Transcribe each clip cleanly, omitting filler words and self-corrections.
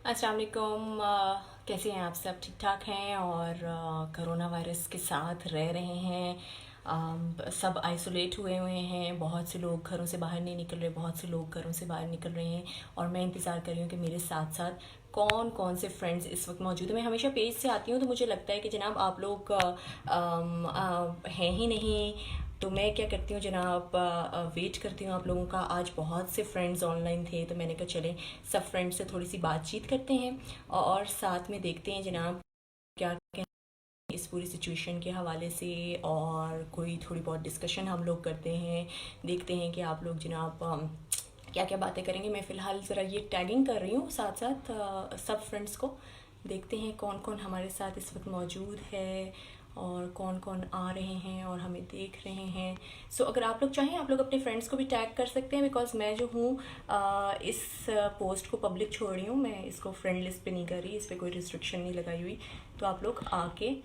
अस्सलाम वालेकुम। कैसे हैं आप सब? ठीक ठाक हैं और कोरोना वायरस के साथ रह रहे हैं। सब आइसोलेट हुए हुए हैं। बहुत से लोग घरों से बाहर नहीं निकल रहे, बहुत से लोग घरों से बाहर निकल रहे हैं। और मैं इंतज़ार कर रही हूँ कि मेरे साथ साथ कौन कौन से फ्रेंड्स इस वक्त मौजूद हैं। मैं हमेशा पेज से आती हूँ तो मुझे लगता है कि जनाब आप लोग हैं ही नहीं। तो मैं क्या करती हूँ जनाब, वेट करती हूँ आप लोगों का। आज बहुत से फ्रेंड्स ऑनलाइन थे तो मैंने कहा चलें सब फ्रेंड्स से थोड़ी सी बातचीत करते हैं और साथ में देखते हैं जनाब क्या कहते हैं इस पूरी सिचुएशन के हवाले से, और कोई थोड़ी बहुत डिस्कशन हम लोग करते हैं। देखते हैं कि आप लोग जनाब क्या क्या बातें करेंगे। मैं फ़िलहाल ज़रा ये टैगिंग कर रही हूँ साथ साथ सब फ्रेंड्स को। देखते हैं कौन कौन हमारे साथ इस वक्त मौजूद है और कौन कौन आ रहे हैं और हमें देख रहे हैं। सो अगर आप लोग चाहें आप लोग अपने फ्रेंड्स को भी टैग कर सकते हैं, बिकॉज मैं जो हूँ इस पोस्ट को पब्लिक छोड़ रही हूँ। मैं इसको फ्रेंड लिस्ट पे नहीं कर रही, इस पर कोई रिस्ट्रिक्शन नहीं लगाई हुई। तो आप लोग आके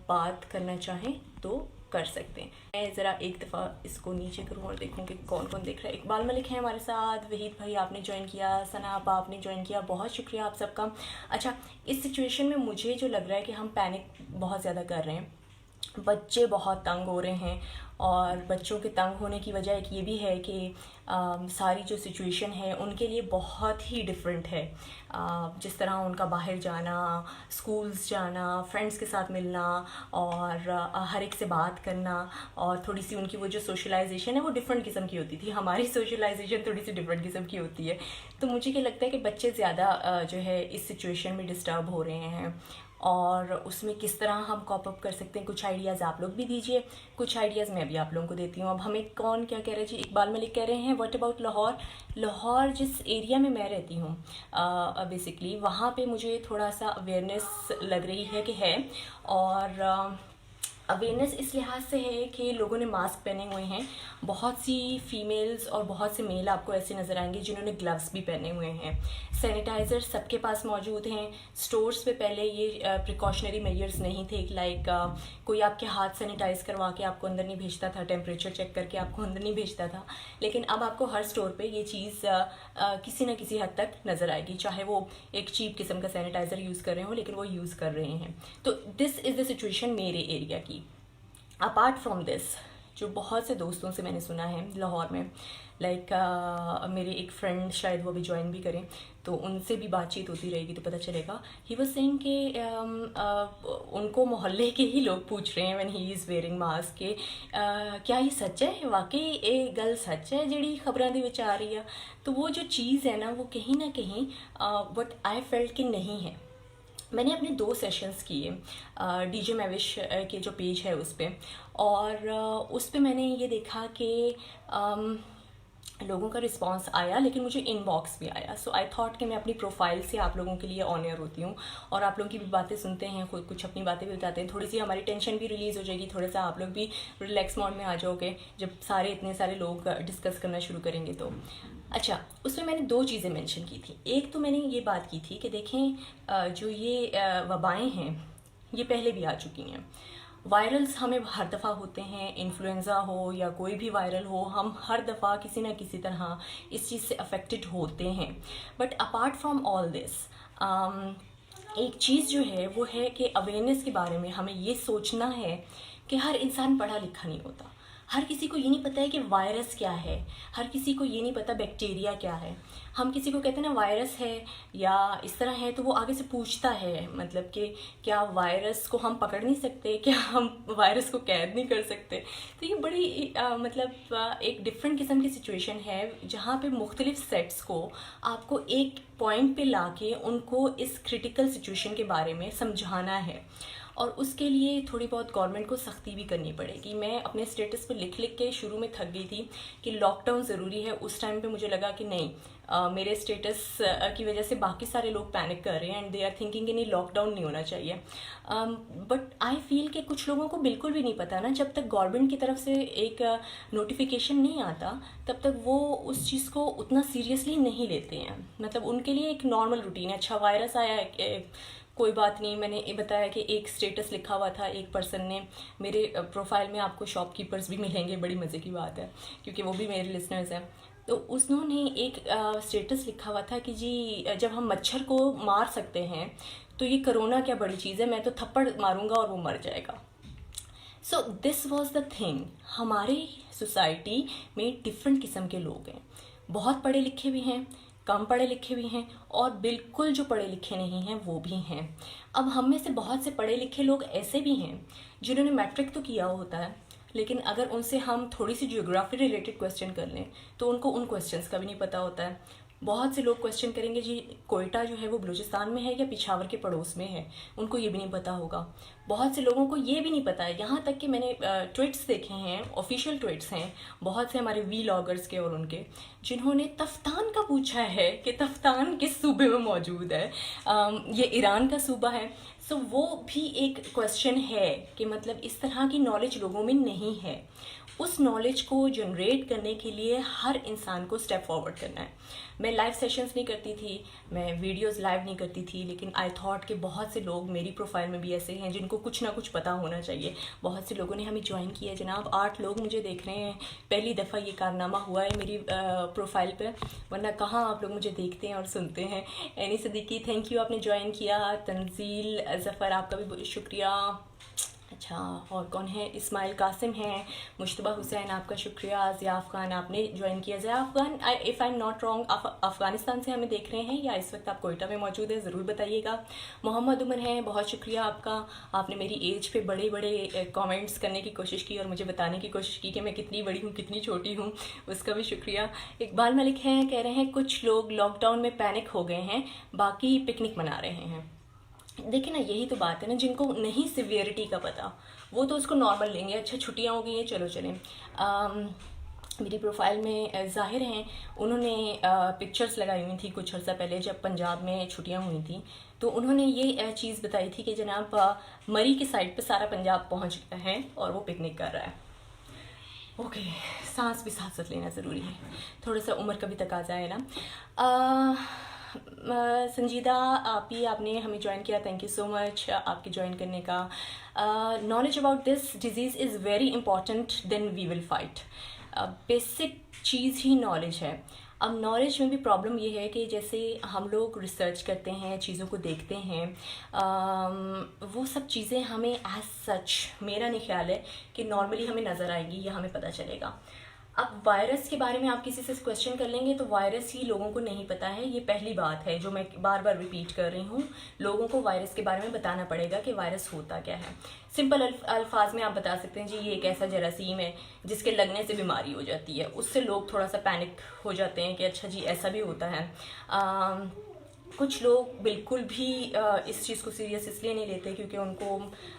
बात करना चाहें तो कर सकते हैं। मैं ज़रा एक दफ़ा इसको नीचे करूँ और देखूँ कि कौन कौन देख रहा है। इकबाल मलिक है हमारे साथ, वहीद भाई आपने ज्वाइन किया, सना आपा आपने ज्वाइन किया, बहुत शुक्रिया आप सबका। अच्छा, इस सिचुएशन में मुझे जो लग रहा है कि हम पैनिक बहुत ज़्यादा कर रहे हैं। बच्चे बहुत तंग हो रहे हैं और बच्चों के तंग होने की वजह एक ये भी है कि सारी जो सिचुएशन है उनके लिए बहुत ही डिफरेंट है। जिस तरह उनका बाहर जाना, स्कूल्स जाना, फ्रेंड्स के साथ मिलना और हर एक से बात करना और थोड़ी सी उनकी वो जो सोशलाइजेशन है वो डिफरेंट किस्म की होती थी। हमारी सोशलाइजेशन थोड़ी सी डिफरेंट किस्म की होती है। तो मुझे क्या लगता है कि बच्चे ज़्यादा जो है इस सिचुएशन में डिस्टर्ब हो रहे हैं और उसमें किस तरह हम कॉप अप कर सकते हैं। कुछ आइडियाज़ आप लोग भी दीजिए, कुछ आइडियाज़ मैं भी आप लोगों को देती हूँ। अब हमें कौन क्या कह रहे हैं जी? इकबाल मलिक कह रहे हैं व्हाट अबाउट लाहौर। लाहौर जिस एरिया में मैं रहती हूँ बेसिकली वहाँ पे मुझे थोड़ा सा अवेयरनेस लग रही है कि है। और अवेयरनेस इस लिहाज से है कि लोगों ने मास्क पहने हुए हैं। बहुत सी फीमेल्स और बहुत से मेल आपको ऐसे नज़र आएंगे जिन्होंने ग्लव्स भी पहने हुए हैं। सैनिटाइज़र सबके पास मौजूद हैं। स्टोर्स पे पहले ये प्रिकॉशनरी मेजर्स नहीं थे, लाइक कोई आपके हाथ सैनिटाइज़ करवा के आपको अंदर नहीं भेजता था, टेम्परेचर चेक करके आपको अंदर नहीं भेजता था। लेकिन अब आपको हर स्टोर पे ये चीज़ किसी न किसी हद तक नज़र आएगी, चाहे वो एक चीप किस्म का सैनिटाइज़र यूज़ कर रहे हो लेकिन वो यूज़ कर रहे हैं। तो दिस इज़ द सिचुएशन मेरे एरिया की। अपार्ट फ्रॉम दिस, जो बहुत से दोस्तों से मैंने सुना है लाहौर में, लाइक मेरे एक फ्रेंड शायद वो भी ज्वाइन भी करें तो उनसे भी बातचीत होती रहेगी तो पता चलेगा। ही वाज सेइंग कि उनको मोहल्ले के ही लोग पूछ रहे हैं when he is wearing mask के क्या ये सच है, वाकई ये गल सच है ਜਿਹੜੀ खबरों ਦੇ ਵਿੱਚ आ रही है। तो वो जो चीज़ है ना वो कहीं ना कहीं वट आई फेल्ट कि नहीं है। मैंने अपने 2 सेशंस किए डीजे मैविश के जो पेज है उस पर, और उस पर मैंने ये देखा कि लोगों का रिस्पांस आया लेकिन मुझे इनबॉक्स भी आया। सो आई थॉट कि मैं अपनी प्रोफाइल से आप लोगों के लिए ऑनर होती हूँ और आप लोगों की भी बातें सुनते हैं, खुद कुछ अपनी बातें भी बताते हैं। थोड़ी सी हमारी टेंशन भी रिलीज़ हो जाएगी, थोड़ा सा आप लोग भी रिलैक्स मोड में आ जाओगे जब सारे इतने सारे लोग डिस्कस करना शुरू करेंगे तो। अच्छा, उसमें मैंने 2 चीज़ें मेंशन की थी। एक तो मैंने ये बात की थी कि देखें जो ये वबाएँ हैं ये पहले भी आ चुकी हैं। वायरल्स हमें हर दफ़ा होते हैं, इन्फ्लुएंज़ा हो या कोई भी वायरल हो, हम हर दफ़ा किसी ना किसी तरह इस चीज़ से अफेक्टेड होते हैं। But apart from all this एक चीज़ जो है वो है कि अवेयरनेस के बारे में हमें ये सोचना है कि हर इंसान पढ़ा लिखा नहीं होता। हर किसी को ये नहीं पता है कि वायरस क्या है, हर किसी को ये नहीं पता बैक्टीरिया क्या है। हम किसी को कहते हैं ना वायरस है या इस तरह है तो वो आगे से पूछता है, मतलब कि क्या वायरस को हम पकड़ नहीं सकते, क्या हम वायरस को कैद नहीं कर सकते। तो ये बड़ी मतलब एक डिफरेंट किस्म की सिचुएशन है जहाँ पे मुख्तलिफ सेट्स को आपको एक पॉइंट पे लाके उनको इस क्रिटिकल सिचुएशन के बारे में समझाना है। और उसके लिए थोड़ी बहुत गवर्नमेंट को सख्ती भी करनी पड़ेगी। मैं अपने स्टेटस पे लिख लिख के शुरू में थक गई थी कि लॉकडाउन ज़रूरी है। उस टाइम पे मुझे लगा कि नहीं, मेरे स्टेटस की वजह से बाकी सारे लोग पैनिक कर रहे हैं एंड दे आर थिंकिंग कि नहीं लॉकडाउन नहीं होना चाहिए। बट आई फील कि कुछ लोगों को बिल्कुल भी नहीं पता ना, जब तक गवर्नमेंट की तरफ से एक नोटिफिकेशन नहीं आता तब तक वो उस चीज़ को उतना सीरियसली नहीं लेते हैं। मतलब उनके लिए एक नॉर्मल रूटीन है, अच्छा वायरस आया है कोई बात नहीं। मैंने ये बताया कि एक स्टेटस लिखा हुआ था एक पर्सन ने, मेरे प्रोफाइल में आपको शॉपकीपर्स भी मिलेंगे, बड़ी मज़े की बात है क्योंकि वो भी मेरे लिसनर्स हैं। तो उसने एक स्टेटस लिखा हुआ था कि जी जब हम मच्छर को मार सकते हैं तो ये कोरोना क्या बड़ी चीज़ है, मैं तो थप्पड़ मारूंगा और वो मर जाएगा। So this was the thing. हमारे सोसाइटी में डिफरेंट किस्म के लोग हैं, बहुत पढ़े लिखे भी हैं, कम पढ़े लिखे भी हैं, और बिल्कुल जो पढ़े लिखे नहीं हैं वो भी हैं। अब हम में से बहुत से पढ़े लिखे लोग ऐसे भी हैं जिन्होंने मैट्रिक तो किया होता है, लेकिन अगर उनसे हम थोड़ी सी ज्योग्राफी रिलेटेड क्वेश्चन कर लें तो उनको उन क्वेश्चंस का भी नहीं पता होता है। बहुत से लोग क्वेश्चन करेंगे जी कोयटा जो है वो बलूचिस्तान में है या पिशावर के पड़ोस में है, उनको ये भी नहीं पता होगा। बहुत से लोगों को ये भी नहीं पता है, यहाँ तक कि मैंने ट्वीट्स देखे हैं, ऑफिशियल ट्वीट्स हैं बहुत से हमारे व्लॉगर्स के और उनके, जिन्होंने तफ्तान का पूछा है कि तफ्तान किस सूबे में मौजूद है, ये ईरान का सूबा है। सो वो भी एक क्वेश्चन है कि मतलब इस तरह की नॉलेज लोगों में नहीं है। उस नॉलेज को जनरेट करने के लिए हर इंसान को स्टेप फॉरवर्ड करना है। मैं लाइव सेशंस नहीं करती थी, मैं वीडियोस लाइव नहीं करती थी, लेकिन आई थॉट कि बहुत से लोग मेरी प्रोफाइल में भी ऐसे हैं जिनको कुछ ना कुछ पता होना चाहिए। बहुत से लोगों ने हमें ज्वाइन किया जनाब, 8 लोग मुझे देख रहे हैं, पहली दफ़ा ये कारनामा हुआ है मेरी प्रोफाइल पे, वरना कहाँ आप लोग मुझे देखते हैं और सुनते हैं। एनी सिद्दीकी थैंक यू, आपने ज्वाइन किया। तंजील ज़फ़र आपका भी शुक्रिया। अच्छा, और कौन है, इस्माइल कासिम हैं, मुश्तबा हुसैन आपका शुक्रिया। ज़िया अफ़गान आपने ज्वाइन किया। Zia Afghan if I am not wrong Afghanistan से हमें देख रहे हैं या इस वक्त आप कोयटा में मौजूद है, ज़रूर बताइएगा। मोहम्मद उमर हैं, बहुत शुक्रिया आपका, आपने मेरी एज पे बड़े बड़े कमेंट्स करने की कोशिश की और मुझे बताने की कोशिश की कि मैं कितनी बड़ी हूँ कितनी छोटी हूँ, उसका भी शुक्रिया। इकबाल मलिक हैं, कह रहे हैं कुछ लोग लॉकडाउन में पैनिक हो गए हैं, बाकी पिकनिक मना रहे हैं। देखिए ना, यही तो बात है ना, जिनको नहीं सिवियरिटी का पता वो तो उसको नॉर्मल लेंगे, अच्छा छुट्टियां हो गई हैं चलो चलें। मेरी प्रोफाइल में ज़ाहिर हैं, उन्होंने पिक्चर्स लगाई हुई थी कुछ अर्सा पहले जब पंजाब में छुट्टियां हुई थी, तो उन्होंने ये चीज़ बताई थी कि जनाब मरी के साइड पे सारा पंजाब पहुंच गया है और वो पिकनिक कर रहा है। ओके, सांस भी साथ साथ लेना ज़रूरी है, थोड़ा सा उम्र का भी तकाजा है ना। संजीदा आप ही, आपने हमें ज्वाइन किया, थैंक यू सो मच आपके ज्वाइन करने का। Knowledge about this disease is very important then we will fight. Basic चीज़ ही नॉलेज है। अब नॉलेज में भी प्रॉब्लम ये है कि जैसे हम लोग रिसर्च करते हैं, चीज़ों को देखते हैं, वो सब चीज़ें हमें एज सच मेरा नहीं ख्याल है कि नॉर्मली हमें नज़र आएगी या हमें पता चलेगा। अब वायरस के बारे में आप किसी से क्वेश्चन कर लेंगे तो वायरस ही लोगों को नहीं पता है, ये पहली बात है जो मैं बार बार रिपीट कर रही हूँ। लोगों को वायरस के बारे में बताना पड़ेगा कि वायरस होता क्या है। सिंपल अल्फाज में आप बता सकते हैं जी ये एक ऐसा जरासीम है जिसके लगने से बीमारी हो जाती है, उससे लोग थोड़ा सा पैनिक हो जाते हैं कि अच्छा जी ऐसा भी होता है। कुछ लोग बिल्कुल भी इस चीज़ को सीरियस इसलिए नहीं लेते क्योंकि उनको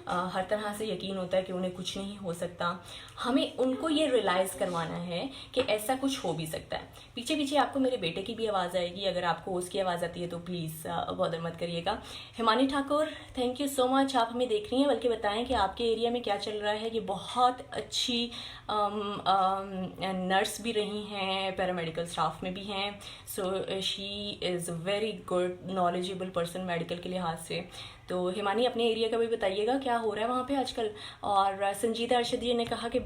हर तरह से यकीन होता है कि उन्हें कुछ नहीं हो सकता। हमें उनको ये रियलाइज़ करवाना है कि ऐसा कुछ हो भी सकता है। पीछे पीछे आपको मेरे बेटे की भी आवाज़ आएगी, अगर आपको उसकी आवाज़ आती है तो प्लीज़ बॉदर मत करिएगा। Himani Thakur thank you so much, आप हमें देख रही हैं, बल्कि बताएं कि आपके एरिया में क्या चल रहा है। ये बहुत अच्छी नर्स भी रही हैं, पैरामेडिकल स्टाफ में भी हैं, so she is very good knowledgeable person medical के लिहाज से। तो हिमानी अपने एरिया का भी बताइएगा क्या हो रहा है वहाँ पे आजकल। और संजीदा अरशद जी ने कहा कि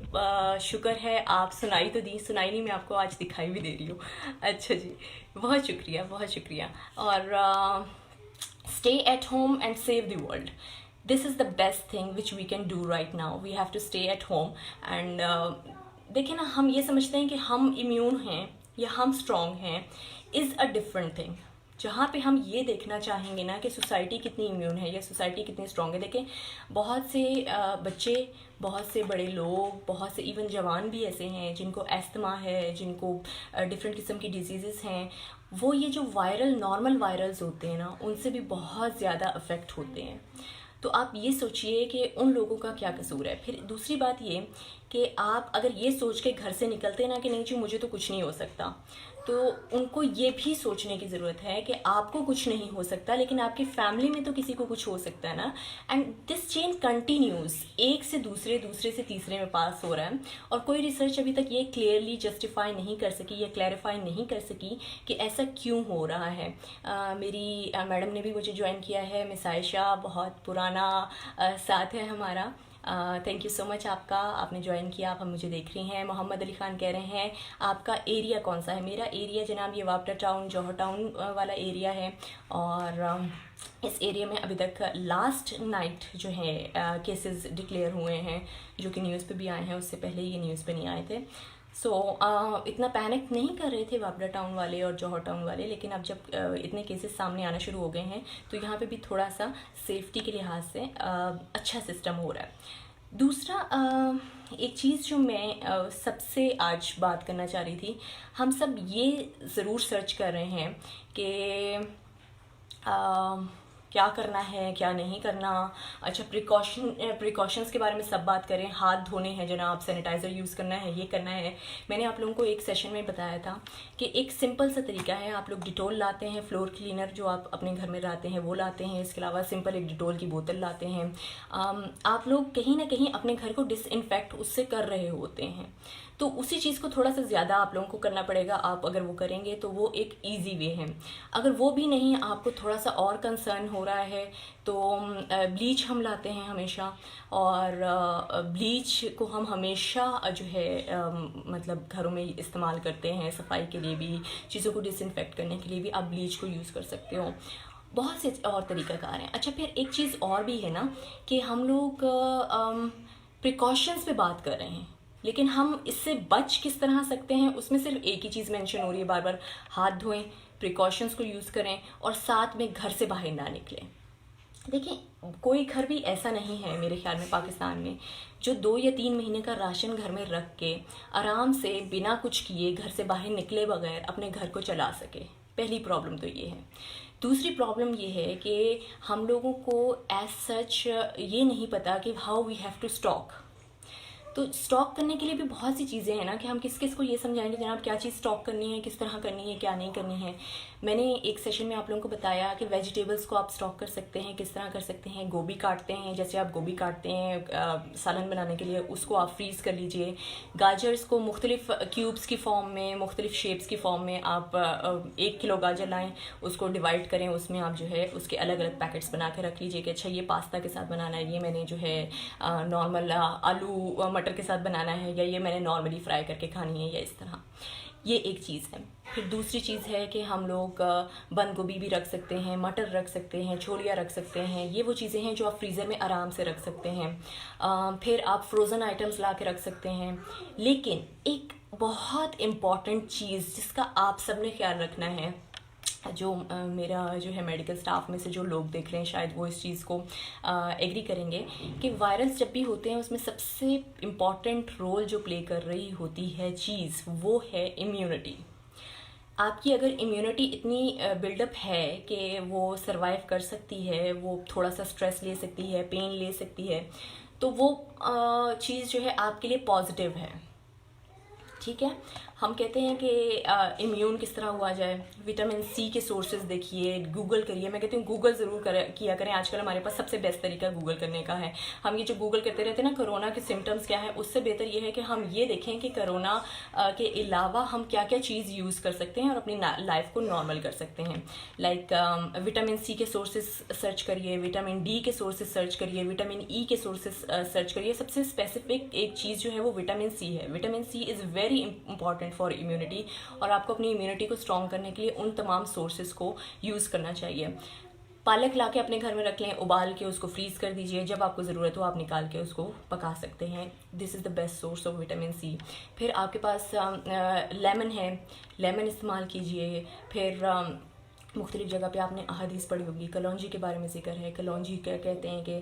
शुक्र है आप सुनाई तो दी, सुनाई नहीं, मैं आपको आज दिखाई भी दे रही हूँ। अच्छा जी, बहुत शुक्रिया बहुत शुक्रिया। और stay at home and save the world. This is the best thing which we can do right now. We have to stay at home and देखिए ना, हम ये समझते हैं कि हम इम्यून हैं या हम स्ट्रॉन्ग हैं, इज़ अ डिफरेंट थिंग। जहाँ पे हम ये देखना चाहेंगे ना कि सोसाइटी कितनी इम्यून है या सोसाइटी कितनी स्ट्रॉन्ग है। देखें, बहुत से बच्चे, बहुत से बड़े लोग, बहुत से इवन जवान भी ऐसे हैं जिनको अस्थमा है, जिनको डिफरेंट किस्म की डिजीज़ हैं, वो ये जो वायरल नॉर्मल वायरल्स होते हैं ना, उनसे भी बहुत ज़्यादा अफेक्ट होते हैं। तो आप ये सोचिए कि उन लोगों का क्या कसूर है। फिर दूसरी बात ये कि आप अगर ये सोच के घर से निकलते ना कि नहीं जी मुझे तो कुछ नहीं हो सकता, तो उनको ये भी सोचने की ज़रूरत है कि आपको कुछ नहीं हो सकता लेकिन आपकी फैमिली में तो किसी को कुछ हो सकता है ना। एंड दिस चेन कंटिन्यूज़, एक से दूसरे, दूसरे से तीसरे में पास हो रहा है। और कोई रिसर्च अभी तक ये क्लियरली जस्टिफाई नहीं कर सकी या क्लैरिफाई नहीं कर सकी कि ऐसा क्यों हो रहा है। मेरी मैडम ने भी मुझे ज्वाइन किया है, मिस आयशा, बहुत पुराना साथ है हमारा। थैंक यू सो मच आपका, आपने ज्वाइन किया, आप हम मुझे देख रही हैं। मोहम्मद अली खान कह रहे हैं आपका एरिया कौन सा है? मेरा एरिया जनाब ये वापडा टाउन, जौहर टाउन वाला एरिया है। और इस एरिया में अभी तक लास्ट नाइट जो है केसेस डिक्लेयर हुए हैं, जो कि न्यूज़ पे भी आए हैं, उससे पहले ये न्यूज़ पे नहीं आए थे। इतना पैनिक नहीं कर रहे थे वापडा टाउन वाले और जौहर टाउन वाले, लेकिन अब जब इतने केसेस सामने आना शुरू हो गए हैं तो यहाँ पे भी थोड़ा सा सेफ्टी के लिहाज से अच्छा सिस्टम हो रहा है। दूसरा एक चीज़ जो मैं सबसे आज बात करना चाह रही थी, हम सब ये ज़रूर सर्च कर रहे हैं कि क्या करना है क्या नहीं करना। अच्छा, प्रिकॉशंस के बारे में सब बात करें, हाथ धोने हैं जनाब, सैनिटाइज़र यूज़ करना है, ये करना है। मैंने आप लोगों को एक सेशन में बताया था कि एक सिंपल सा तरीका है, आप लोग डिटोल लाते हैं, फ्लोर क्लीनर जो आप अपने घर में लाते हैं वो लाते हैं, इसके अलावा सिंपल एक डिटोल की बोतल लाते हैं। आप लोग कहीं ना कहीं अपने घर को डिसइंफेक्ट उससे कर रहे होते हैं, तो उसी चीज़ को थोड़ा सा ज़्यादा आप लोगों को करना पड़ेगा। आप अगर वो करेंगे तो वो एक इजी वे है। अगर वो भी नहीं, आपको थोड़ा सा और कंसर्न हो रहा है तो ब्लीच हम लाते हैं हमेशा, और ब्लीच को हम हमेशा जो है मतलब घरों में इस्तेमाल करते हैं, सफाई के लिए भी, चीज़ों को डिसइंफेक्ट करने के लिए भी आप ब्लीच को यूज़ कर सकते हो। बहुत से और तरीक़ाकार हैं। अच्छा, फिर एक चीज़ और भी है ना कि हम लोग प्रिकॉशंस पे बात कर रहे हैं, लेकिन हम इससे बच किस तरह सकते हैं, उसमें सिर्फ एक ही चीज़ मेंशन हो रही है बार बार, हाथ धोएं, प्रिकॉशंस को यूज़ करें और साथ में घर से बाहर ना निकलें। देखिए, कोई घर भी ऐसा नहीं है मेरे ख्याल में पाकिस्तान में जो 2 या 3 महीने का राशन घर में रख के आराम से बिना कुछ किए घर से बाहर निकले बगैर अपने घर को चला सके। पहली प्रॉब्लम तो ये है। दूसरी प्रॉब्लम ये है कि हम लोगों को एज सच ये नहीं पता कि how we have to stock. तो स्टॉक करने के लिए भी बहुत सी चीज़ें हैं ना कि हम किस किस को ये समझाएंगे जनाब क्या चीज़ स्टॉक करनी है, किस तरह करनी है, क्या नहीं करनी है। मैंने एक सेशन में आप लोगों को बताया कि वेजिटेबल्स को आप स्टॉक कर सकते हैं, किस तरह कर सकते हैं। गोभी काटते हैं, जैसे आप गोभी काटते हैं सालन बनाने के लिए, उसको आप फ्रीज़ कर लीजिए। गाजर्स को मुख्तलिफ क्यूब्स की फॉर्म में, मुख्तलिफ शेप्स की फॉर्म में आप 1 किलो गाजर लाएँ, उसको डिवाइड करें, उसमें आप जो है उसके अलग अलग पैकेट्स बना के रख लीजिए कि अच्छा ये पास्ता के साथ बनाना है, ये मैंने जो है नॉर्मल आलू मटर के साथ बनाना है, या ये मैंने नॉर्मली फ्राई करके खानी है, या इस तरह। ये एक चीज़ है। फिर दूसरी चीज़ है कि हम लोग बंद गोभी भी रख सकते हैं, मटर रख सकते हैं, छोलियाँ रख सकते हैं। ये वो चीज़ें हैं जो आप फ्रीज़र में आराम से रख सकते हैं। फिर आप फ्रोज़न आइटम्स ला के रख सकते हैं। लेकिन एक बहुत इम्पॉर्टेंट चीज़ जिसका आप सब ने ख्याल रखना है, जो मेरा जो है मेडिकल स्टाफ में से जो लोग देख रहे हैं शायद वो इस चीज़ को एग्री करेंगे कि वायरस जब भी होते हैं उसमें सबसे इम्पॉर्टेंट रोल जो प्ले कर रही होती है चीज़, वो है इम्यूनिटी। आपकी अगर इम्यूनिटी इतनी बिल्डअप है कि वो सरवाइव कर सकती है, वो थोड़ा सा स्ट्रेस ले सकती है, पेन ले सकती है, तो वो चीज़ जो है आपके लिए पॉजिटिव है। ठीक है, हम कहते हैं कि इम्यून किस तरह हुआ जाए। विटामिन सी के सोर्सेज देखिए, गूगल करिए। मैं कहती हूँ गूगल ज़रूर किया करें। आजकल हमारे पास सबसे बेस्ट तरीका गूगल करने का है। हम ये जो गूगल करते रहते हैं ना कोरोना के सिम्टम्स क्या है, उससे बेहतर ये है कि हम ये देखें कि कोरोना के अलावा हम क्या क्या चीज़ यूज़ कर सकते हैं और अपनी लाइफ को नॉर्मल कर सकते हैं। लाइक विटामिन सी के सोर्सेज सर्च करिए, विटामिन डी के सोर्सेज सर्च करिए, विटामिन ई के सोर्सेज सर्च करिए। सबसे स्पेसिफिक एक चीज़ जो है वो विटामिन सी है। Vitamin C is very important for immunity, और आपको अपनी इम्यूनिटी को स्ट्रॉन्ग करने के लिए उन तमाम सोर्सेज को यूज़ करना चाहिए। पालक ला के अपने घर में रख लें, उबाल के उसको फ्रीज़ कर दीजिए, जब आपको ज़रूरत हो आप निकाल के उसको पका सकते हैं। This is the best source of vitamin C. फिर आपके पास लेमन है, लेमन इस्तेमाल कीजिए। फिर मुख्तलिफ जगह पे आपने अहादीस पढ़ी होगी, कलौंजी के बारे में जिक्र है। कलौंजी क्या कहते हैं कि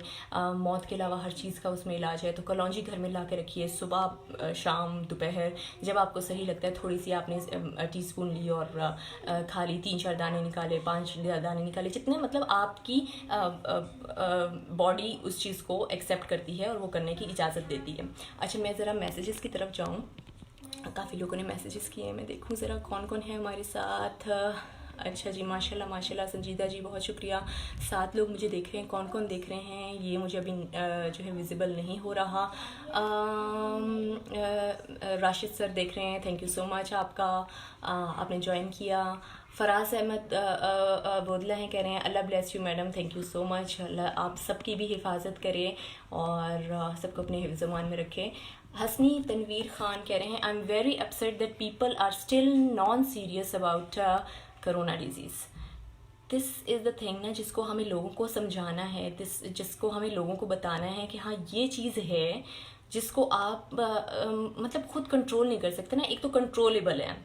मौत के अलावा हर चीज़ का उसमें इलाज है। तो कलौंजी घर में ला के रखिए, सुबह शाम दोपहर जब आपको सही लगता है थोड़ी सी आपने टीस्पून ली और खा ली। 3-4 दाने निकाले, 5 दाने निकाले, जितने मतलब आपकी बॉडी उस चीज़ को एक्सेप्ट करती है और वो करने की इजाज़त देती है। अच्छा, मैं ज़रा मैसेजेस की तरफ जाऊँ। काफ़ी लोगों ने मैसेजेस किए हैं, मैं देखूँ ज़रा कौन कौन है हमारे साथ। अच्छा जी, माशाल्लाह माशाल्लाह। संजीदा जी बहुत शुक्रिया। 7 लोग मुझे देख रहे हैं। कौन कौन देख रहे हैं ये मुझे अभी जो है विजिबल नहीं हो रहा। राशिद सर देख रहे हैं, थैंक यू सो मच आपका, आपने ज्वाइन किया। फराज अहमद बोदला हैं, कह रहे हैं अल्लाह bless you madam, thank you so much. अल्लाह आप सबकी भी हिफाजत करे और सबको अपने हिफ्ज़ ज़मान में रखे। हसनी तनवीर ख़ान कह रहे हैं I am very upset that people are still non serious about corona disease. This is the thing ना, जिसको हमें लोगों को समझाना है, जिसको हमें लोगों को बताना है कि हाँ ये चीज़ है जिसको आप मतलब खुद कंट्रोल नहीं कर सकते ना। एक तो कंट्रोलेबल है,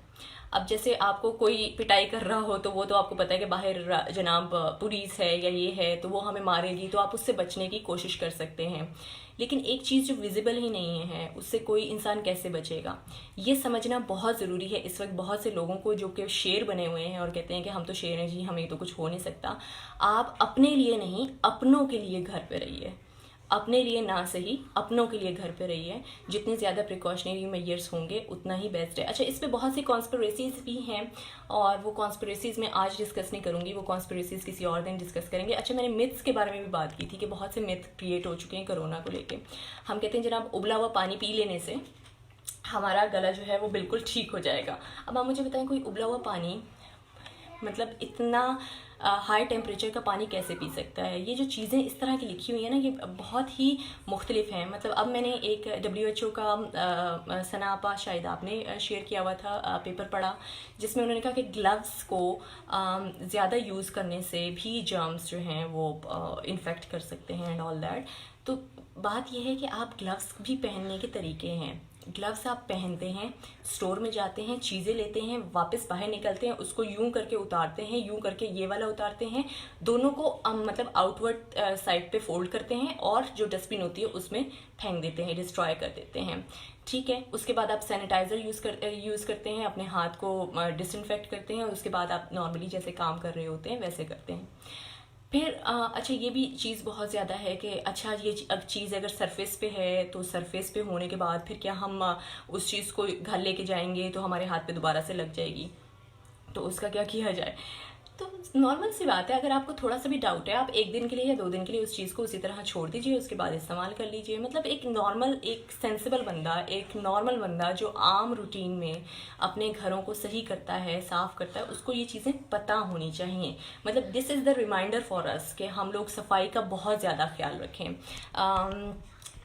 अब जैसे आपको कोई पिटाई कर रहा हो तो वो तो आपको पता है कि बाहर जनाब पुलिस है या ये है तो वो हमें मारेगी, तो आप उससे बचने की कोशिश कर सकते हैं। लेकिन एक चीज़ जो विजिबल ही नहीं है उससे कोई इंसान कैसे बचेगा, ये समझना बहुत ज़रूरी है। इस वक्त बहुत से लोगों को जो कि शेर बने हुए हैं और कहते हैं कि हम तो शेर हैं जी, हमें तो कुछ हो नहीं सकता। आप अपने लिए नहीं, अपनों के लिए घर पे रहिए, अपने लिए ना सही अपनों के लिए घर पे रहिए। जितने ज़्यादा प्रिकॉशनरी मेजर्स होंगे उतना ही बेस्ट है। अच्छा, इस पे बहुत सी कॉन्स्पिरेसीज़ भी हैं और वो कॉन्स्पिरेसीज़ मैं आज डिस्कस नहीं करूँगी, वो कॉन्स्पिरेसीज़ किसी और दिन डिस्कस करेंगे। अच्छा, मैंने मिथ्स के बारे में भी बात की थी कि बहुत से मिथ क्रिएट हो चुके हैं कोरोना को लेके। हम कहते हैं जनाब उबला हुआ पानी पी लेने से हमारा गला जो है वो बिल्कुल ठीक हो जाएगा। अब आप मुझे बताएं कोई उबला हुआ पानी मतलब इतना हाई टेम्परेचर का पानी कैसे पी सकता है। ये जो चीज़ें इस तरह की लिखी हुई है ना, ये बहुत ही मुख्तलिफ हैं। मतलब अब मैंने एक WHO का सनापा शायद आपने शेयर किया हुआ था पेपर पढ़ा, जिसमें उन्होंने कहा कि ग्लव्स को ज़्यादा यूज़ करने से भी जर्म्स जो हैं वो इन्फेक्ट कर सकते हैं एंड ऑल दैट। तो बात यह है कि आप ग्लव्स भी पहनने के तरीके हैं। ग्लव्स आप पहनते हैं, स्टोर में जाते हैं, चीज़ें लेते हैं, वापस बाहर निकलते हैं, उसको यूं करके उतारते हैं, यूं करके ये वाला उतारते हैं, दोनों को मतलब आउटवर्ड साइड पे फोल्ड करते हैं और जो डस्टबिन होती है उसमें फेंक देते हैं, डिस्ट्रॉय कर देते हैं। ठीक है, उसके बाद आप सैनिटाइज़र यूज़ करते हैं, अपने हाथ को डिसइंफेक्ट करते हैं और उसके बाद आप नॉर्मली जैसे काम कर रहे होते हैं वैसे करते हैं। फिर अच्छा, ये भी चीज़ बहुत ज़्यादा है कि अच्छा ये अब चीज़ अगर सरफेस पे है तो सरफेस पे होने के बाद फिर क्या हम उस चीज़ को घर लेके जाएंगे तो हमारे हाथ पे दोबारा से लग जाएगी, तो उसका क्या किया जाए। तो नॉर्मल सी बात है, अगर आपको थोड़ा सा भी डाउट है आप एक दिन के लिए या 2 दिन के लिए उस चीज़ को उसी तरह छोड़ दीजिए, उसके बाद इस्तेमाल कर लीजिए। मतलब एक नॉर्मल, एक सेंसिबल बंदा, एक नॉर्मल बंदा जो आम रूटीन में अपने घरों को सही करता है, साफ़ करता है, उसको ये चीज़ें पता होनी चाहिए। मतलब this is the reminder for us कि हम लोग सफाई का बहुत ज़्यादा ख्याल रखें।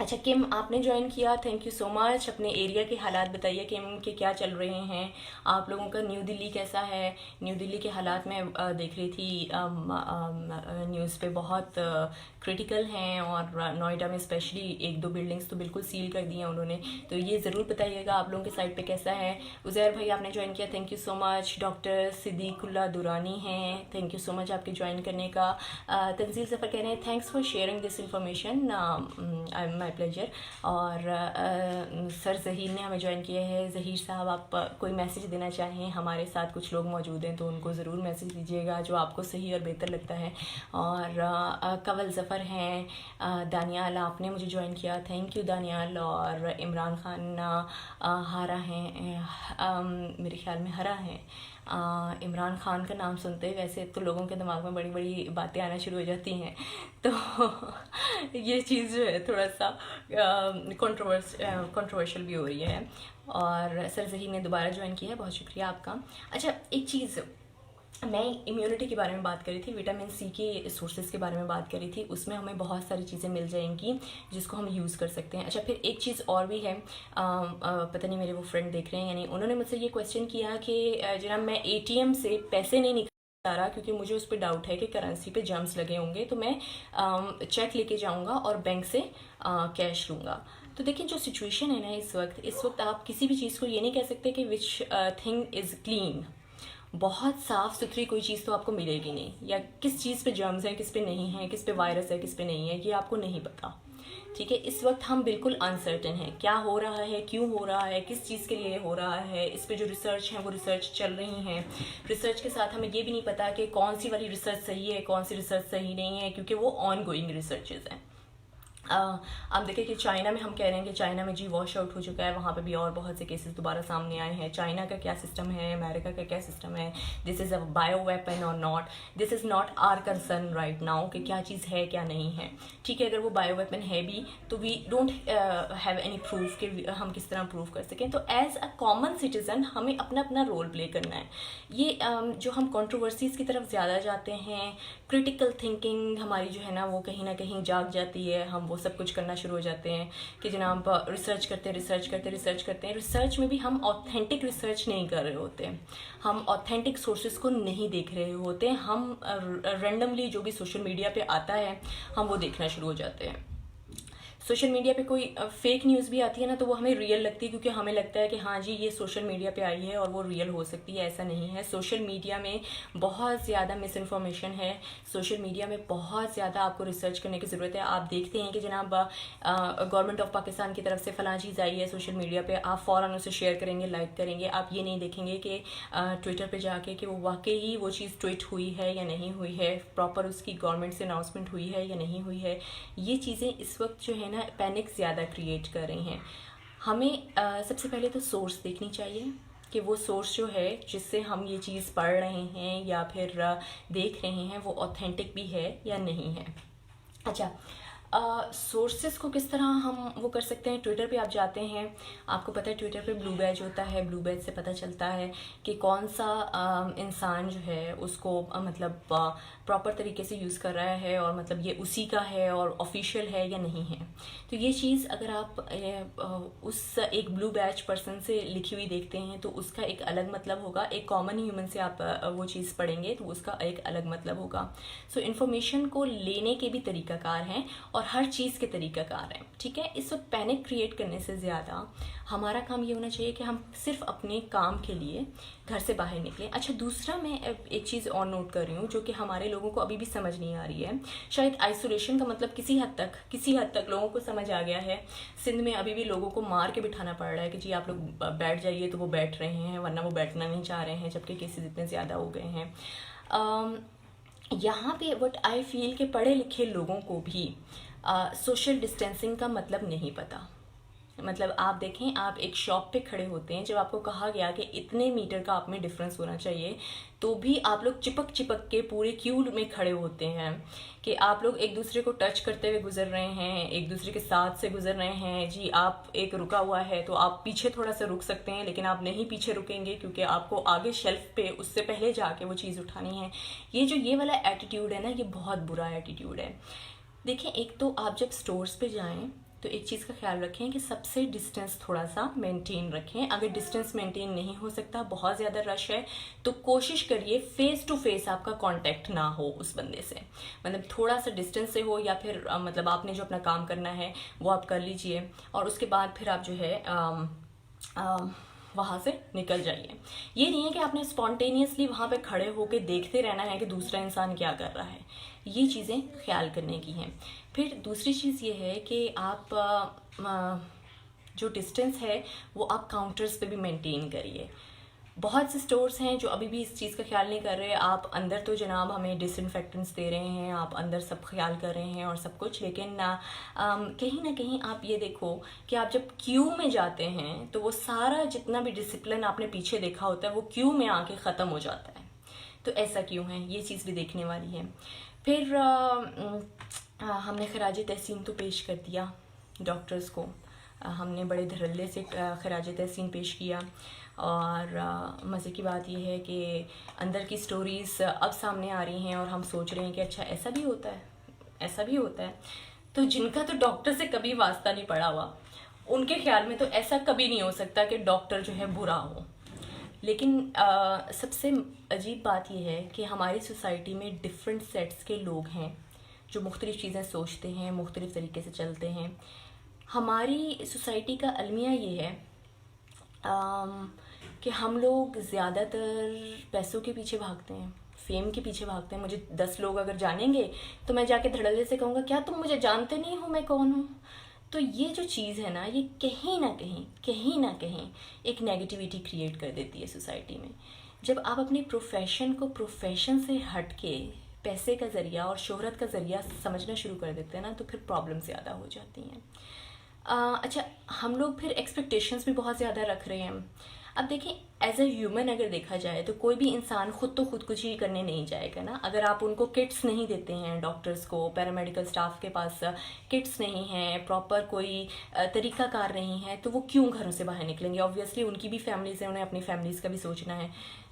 अच्छा, किम आपने ज्वाइन किया, थैंक यू सो मच। अपने एरिया के हालात बताइए किम के क्या चल रहे हैं आप लोगों का। न्यू दिल्ली कैसा है? न्यू दिल्ली के हालात मैं देख रही थी न्यूज़ पे, बहुत क्रिटिकल हैं और नोएडा में स्पेशली 1-2 बिल्डिंग्स तो बिल्कुल सील कर दी हैं उन्होंने। तो ये ज़रूर बताइएगा आप लोगों के साइड पे कैसा है। उज़ैर भाई आपने ज्वाइन किया, thank you so much. Doctor Siddiqullah Durrani हैं, थैंक यू सो मच आपके ज्वाइन करने का। तंजील ज़फ़र कह रहे हैं thanks for sharing this information, I am my pleasure. और सर ज़हीर ने हमें ज्वाइन किया है। ज़हीर साहब आप कोई मैसेज देना चाहें, हमारे साथ कुछ लोग मौजूद हैं तो उनको ज़रूर मैसेज दीजिएगा जो आपको सही और बेहतर लगता है। और कवल ज़फ़र हैं, दानियाल आपने मुझे ज्वाइन किया, थैंक यू दानियाल। और इमरान खान हारा हैं, मेरे ख्याल में हरा हैं। इमरान खान का नाम सुनते ही वैसे तो लोगों के दिमाग में बड़ी बड़ी बातें आना शुरू हो जाती हैं, तो ये चीज़ जो है थोड़ा सा कंट्रोवर्शियल भी हो रही है। और सर ज़हीर ने दोबारा ज्वाइन किया है, बहुत शुक्रिया आपका। अच्छा, एक चीज़ मैं इम्यूनिटी के बारे में बात करी थी, विटामिन सी के सोर्सेज के बारे में बात करी थी, उसमें हमें बहुत सारी चीज़ें मिल जाएंगी जिसको हम यूज़ कर सकते हैं। अच्छा, फिर एक चीज़ और भी है, पता नहीं मेरे वो फ्रेंड देख रहे हैं यानी, उन्होंने मुझसे ये क्वेश्चन किया कि जनाब मैं ATM से पैसे नहीं निकाल रहा क्योंकि मुझे उस पर डाउट है कि करेंसी पे जम्स लगे होंगे, तो मैं चेक लेके जाऊँगा और बैंक से कैश लूँगा। तो देखिए जो सिचुएशन है ना इस वक्त आप किसी भी चीज़ को ये नहीं कह सकते कि विच थिंग इज़ क्लीन। बहुत साफ़ सुथरी कोई चीज़ तो आपको मिलेगी नहीं, या किस चीज़ पे जर्म्स हैं, किस पे नहीं है, किस पे वायरस है, किस पे नहीं है, ये आपको नहीं पता। ठीक है, इस वक्त हम बिल्कुल अनसर्टन हैं, क्या हो रहा है, क्यों हो रहा है, किस चीज़ के लिए हो रहा है। इस पे जो रिसर्च है वो रिसर्च चल रही हैं। रिसर्च के साथ हमें ये भी नहीं पता कि कौन सी वाली रिसर्च सही है, कौन सी रिसर्च सही नहीं है, क्योंकि वो ऑन गोइंग रिसर्चेज हैं। आप देखिए कि चाइना में हम कह रहे हैं कि चाइना में जी वॉश आउट हो चुका है, वहाँ पे भी और बहुत से केसेस दोबारा सामने आए हैं। चाइना का क्या सिस्टम है, अमेरिका का क्या सिस्टम है, this is a bio weapon और not, this is not our concern right now कि क्या चीज़ है क्या नहीं है। ठीक है, अगर वो बायो वेपन है भी तो we don't have any proof कि हम किस तरह प्रूव कर सकें। तो एज अ कॉमन सिटीज़न हमें अपना अपना रोल प्ले करना है। ये जो हम कंट्रोवर्सीज़ की तरफ ज़्यादा जाते हैं, क्रिटिकल थिंकिंग हमारी जो है ना कहीं जाग जाती है, हम वो सब कुछ करना शुरू हो जाते हैं कि जनाब रिसर्च करते हैं। रिसर्च में भी हम ऑथेंटिक रिसर्च नहीं कर रहे होते हैं, हम ऑथेंटिक सोर्सेज को नहीं देख रहे होते हैं, हम रैंडमली जो भी सोशल मीडिया पे आता है हम वो देखना शुरू हो जाते हैं। सोशल मीडिया पे कोई फेक न्यूज़ भी आती है ना तो वो हमें रियल लगती है, क्योंकि हमें लगता है कि हाँ जी ये सोशल मीडिया पे आई है और वो रियल हो सकती है। ऐसा नहीं है, सोशल मीडिया में बहुत ज़्यादा मिस इन्फॉर्मेशन है, सोशल मीडिया में बहुत ज़्यादा आपको रिसर्च करने की ज़रूरत है। आप देखते हैं कि जनाब गवर्नमेंट ऑफ पाकिस्तान की तरफ से फ़लाँ चीज़ आई है सोशल मीडिया पर, आप फ़ौरन उसे शेयर करेंगे, लाइक करेंगे। आप ये नहीं देखेंगे कि ट्विटर पर जाके कि वो वाकई वो चीज़ ट्वीट हुई है या नहीं हुई है, प्रॉपर उसकी गवर्नमेंट से अनाउंसमेंट हुई है या नहीं हुई है। ये चीज़ें इस वक्त जो है ना पैनिक ज़्यादा क्रिएट कर रही हैं। हमें सबसे पहले तो सोर्स देखनी चाहिए कि वो सोर्स जो है जिससे हम ये चीज़ पढ़ रहे हैं या फिर देख रहे हैं वो ऑथेंटिक भी है या नहीं है। अच्छा, सोर्सेज को किस तरह हम वो कर सकते हैं। ट्विटर पे आप जाते हैं, आपको पता है ट्विटर पे ब्लू बैज होता है, ब्लू बैज से पता चलता है कि कौन सा इंसान जो है उसको मतलब प्रॉपर तरीके से यूज़ कर रहा है और मतलब ये उसी का है और ऑफिशियल है या नहीं है। तो ये चीज़ अगर आप उस एक ब्लू बैज पर्सन से लिखी हुई देखते हैं तो उसका एक अलग मतलब होगा, एक कॉमन ह्यूमन से आप वो चीज़ पढ़ेंगे तो उसका एक अलग मतलब होगा। सो इन्फॉर्मेशन को लेने के भी तरीकाकार हैं और हर चीज़ के तरीकाकार हैं। ठीक है, इस वक्त पैनिक क्रिएट करने से ज़्यादा हमारा काम ये होना चाहिए कि हम सिर्फ अपने काम के लिए घर से बाहर निकलें। अच्छा, दूसरा मैं एक चीज़ और नोट कर रही हूँ जो कि हमारे लोगों को अभी भी समझ नहीं आ रही है। शायद आइसोलेशन का मतलब किसी हद तक लोगों को समझ आ गया है। सिंध में अभी भी लोगों को मार के बिठाना पड़ रहा है कि जी आप लोग बैठ जाइए, तो वो बैठ रहे हैं, वरना वो बैठना नहीं चाह रहे हैं, जबकि केसेस इतने ज़्यादा हो गए हैं। यहाँ पे व्हाट आई फील कि पढ़े लिखे लोगों को भी सोशल डिस्टेंसिंग का मतलब नहीं पता। मतलब आप देखें, आप एक शॉप पे खड़े होते हैं, जब आपको कहा गया कि इतने मीटर का आप में डिफरेंस होना चाहिए तो भी आप लोग चिपक के पूरे क्यू में खड़े होते हैं कि आप लोग एक दूसरे को टच करते हुए गुजर रहे हैं, एक दूसरे के साथ से गुजर रहे हैं। जी आप एक रुका हुआ है तो आप पीछे थोड़ा सा रुक सकते हैं, लेकिन आप नहीं पीछे रुकेंगे क्योंकि आपको आगे शेल्फ पे उससे पहले जाके वो चीज़ उठानी है। ये वाला एटीट्यूड है ना, ये बहुत बुरा एटीट्यूड है। देखिए, एक तो आप जब स्टोर्स पे जाएं तो एक चीज़ का ख्याल रखें कि सबसे डिस्टेंस थोड़ा सा मेंटेन रखें। अगर डिस्टेंस मेंटेन नहीं हो सकता, बहुत ज़्यादा रश है, तो कोशिश करिए फेस टू फेस आपका कांटेक्ट ना हो उस बंदे से। मतलब थोड़ा सा डिस्टेंस से हो, या फिर मतलब आपने जो अपना काम करना है वो आप कर लीजिए और उसके बाद फिर आप जो है वहाँ से निकल जाइए। ये नहीं है कि आपने स्पॉन्टेनियसली वहाँ पे खड़े होकर देखते रहना है कि दूसरा इंसान क्या कर रहा है। ये चीज़ें ख्याल करने की हैं। फिर दूसरी चीज़ ये है कि आप जो डिस्टेंस है वो आप काउंटर्स पे भी मेंटेन करिए। बहुत से स्टोर्स हैं जो अभी भी इस चीज़ का ख्याल नहीं कर रहे। आप अंदर तो जनाब हमें डिसइंफेक्टेंट्स दे रहे हैं, आप अंदर सब ख्याल कर रहे हैं और सब कुछ, लेकिन कहीं ना कहीं आप ये देखो कि आप जब क्यू में जाते हैं तो वो सारा जितना भी डिसिप्लिन आपने पीछे देखा होता है वो क्यू में आके ख़त्म हो जाता है। तो ऐसा क्यों है, ये चीज़ भी देखने वाली है। फिर हमने खराज तहसीन तो पेश कर दिया डॉक्टर्स को, हमने बड़े धड़ल्ले से खराज तहसीन पेश किया। और मज़े की बात यह है कि अंदर की स्टोरीज़ अब सामने आ रही हैं और हम सोच रहे हैं कि अच्छा ऐसा भी होता है, ऐसा भी होता है। तो जिनका तो डॉक्टर से कभी वास्ता नहीं पड़ा हुआ, उनके ख्याल में तो ऐसा कभी नहीं हो सकता कि डॉक्टर जो है बुरा हो। लेकिन सबसे अजीब बात यह है कि हमारी सोसाइटी में डिफरेंट सेट्स के लोग हैं जो मुख्तलिफ़ चीज़ें सोचते हैं, मुख्तलिफ़ तरीके से चलते हैं। हमारी सोसाइटी का अलमिया ये है कि हम लोग ज़्यादातर पैसों के पीछे भागते हैं, फेम के पीछे भागते हैं। मुझे 10 लोग अगर जानेंगे तो मैं जाके धड़ल्ले से कहूँगा क्या तुम मुझे जानते नहीं हो, मैं कौन हूँ। तो ये जो चीज़ है ना, ये कहीं ना कहीं एक नेगेटिविटी क्रिएट कर देती है सोसाइटी में। जब आप अपने प्रोफेशन को प्रोफेशन से हट के पैसे का ज़रिया और शोहरत का ज़रिया समझना शुरू कर देते हैं ना, तो फिर प्रॉब्लम ज़्यादा हो जाती हैं। अच्छा, हम लोग फिर एक्सपेक्टेशंस भी बहुत ज़्यादा रख रहे हैं। अब देखिए, एज अ ह्यूमन अगर देखा जाए तो कोई भी इंसान खुद तो खुदकुशी करने नहीं जाएगा ना। अगर आप उनको किट्स नहीं देते हैं, डॉक्टर्स को, पैरामेडिकल स्टाफ के पास किट्स नहीं है, प्रॉपर कोई तरीकाकार नहीं है, तो वो क्यों घरों से बाहर निकलेंगे? ऑब्वियसली उनकी भी फैमिलीज़ हैं, उन्हें अपनी फैमिलीज़ का भी सोचना है।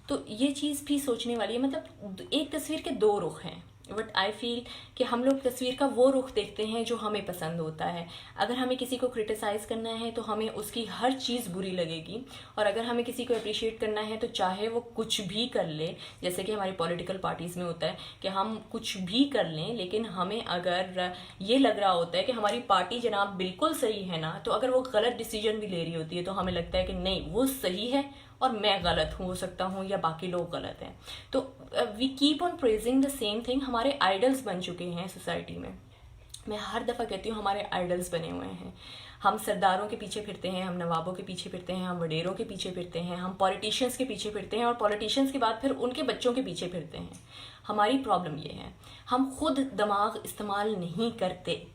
तो ये चीज़ भी सोचने वाली है। मतलब एक तस्वीर के दो रुख हैं। बट आई फील कि हम लोग तस्वीर का वो रुख देखते हैं जो हमें पसंद होता है। अगर हमें किसी को क्रिटिसाइज़ करना है तो हमें उसकी हर चीज़ बुरी लगेगी, और अगर हमें किसी को अप्रिशिएट करना है तो चाहे वो कुछ भी कर ले, जैसे कि हमारी पॉलिटिकल पार्टीज़ में होता है कि हम कुछ भी कर लें, लेकिन हमें अगर ये लग रहा होता है कि हमारी पार्टी जनाब बिल्कुल सही है ना, तो अगर वो गलत डिसीजन भी ले रही होती है तो हमें लगता है कि नहीं, वो सही है और मैं गलत हो सकता हूँ या बाकी लोग गलत हैं। तो we keep on praising the same thing. हमारे आइडल्स बन चुके हैं सोसाइटी में। मैं हर दफ़ा कहती हूँ हमारे आइडल्स बने हुए हैं। हम सरदारों के पीछे फिरते हैं, हम नवाबों के पीछे फिरते हैं, हम वडेरों के पीछे फिरते हैं, हम पॉलिटिशियंस के पीछे फिरते हैं, और पॉलिटिशियंस के बाद फिर उनके बच्चों के पीछे फिरते हैं। हमारी प्रॉब्लम ये है, हम खुद दिमाग इस्तेमाल नहीं करते।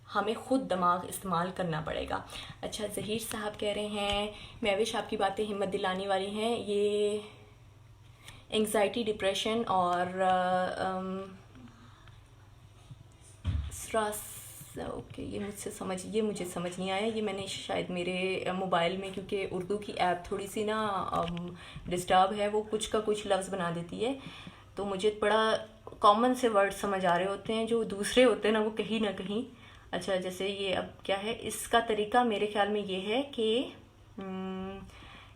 हमें खुद दिमाग इस्तेमाल करना पड़ेगा। अच्छा, ज़हीर साहब कह रहे हैं महविश आपकी बातें हिम्मत दिलाने वाली हैं। ये एंग्जाइटी, डिप्रेशन और स्ट्रेस, ओके, ये मुझे समझ नहीं आया। ये मैंने शायद मेरे मोबाइल में, क्योंकि उर्दू की ऐप थोड़ी सी ना डिस्टर्ब है, वो कुछ का कुछ लफ्ज़ बना देती है, तो मुझे बड़ा कॉमन से वर्ड समझ आ रहे होते हैं, जो दूसरे होते हैं ना वो कहीं ना कहीं। अच्छा, जैसे ये अब क्या है, इसका तरीका मेरे ख्याल में ये है कि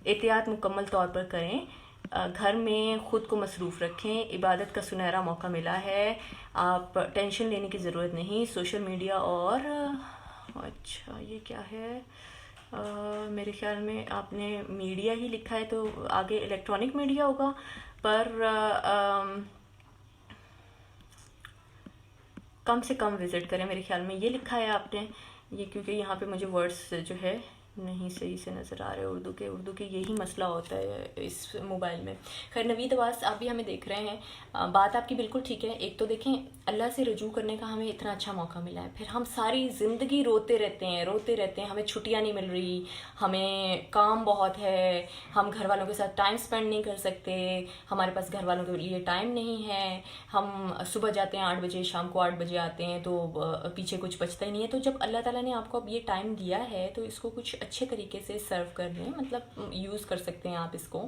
एहतियात मुकम्मल तौर पर करें, घर में ख़ुद को मसरूफ़ रखें, इबादत का सुनहरा मौका मिला है, आप टेंशन लेने की ज़रूरत नहीं। सोशल मीडिया और अच्छा ये क्या है, मेरे ख्याल में आपने मीडिया ही लिखा है, तो आगे इलेक्ट्रॉनिक मीडिया होगा, पर कम से कम विज़िट करें, मेरे ख्याल में ये लिखा है आपने ये, क्योंकि यहाँ पे मुझे वर्ड्स जो है नहीं सही से नज़र आ रहे हैं उर्दू के यही मसला होता है इस मोबाइल में। खैर, नवीद अब्बास, आप भी हमें देख रहे हैं, बात आपकी बिल्कुल ठीक है। एक तो देखें, अल्लाह से रजू करने का हमें इतना अच्छा मौका मिला है, फिर हम सारी ज़िंदगी रोते रहते हैं, हमें छुट्टियाँ नहीं मिल रही, हमें काम बहुत है, हम घर वालों के साथ टाइम स्पेंड नहीं कर सकते, हमारे पास घर वालों के लिए टाइम नहीं है, हम सुबह जाते हैं 8 बजे, शाम को 8 बजे आते हैं, तो पीछे कुछ बचता ही नहीं है। तो जब अल्लाह ताला ने आपको अब ये टाइम दिया है तो इसको कुछ अच्छे तरीके से सर्व कर लें, मतलब यूज़ कर सकते हैं आप इसको।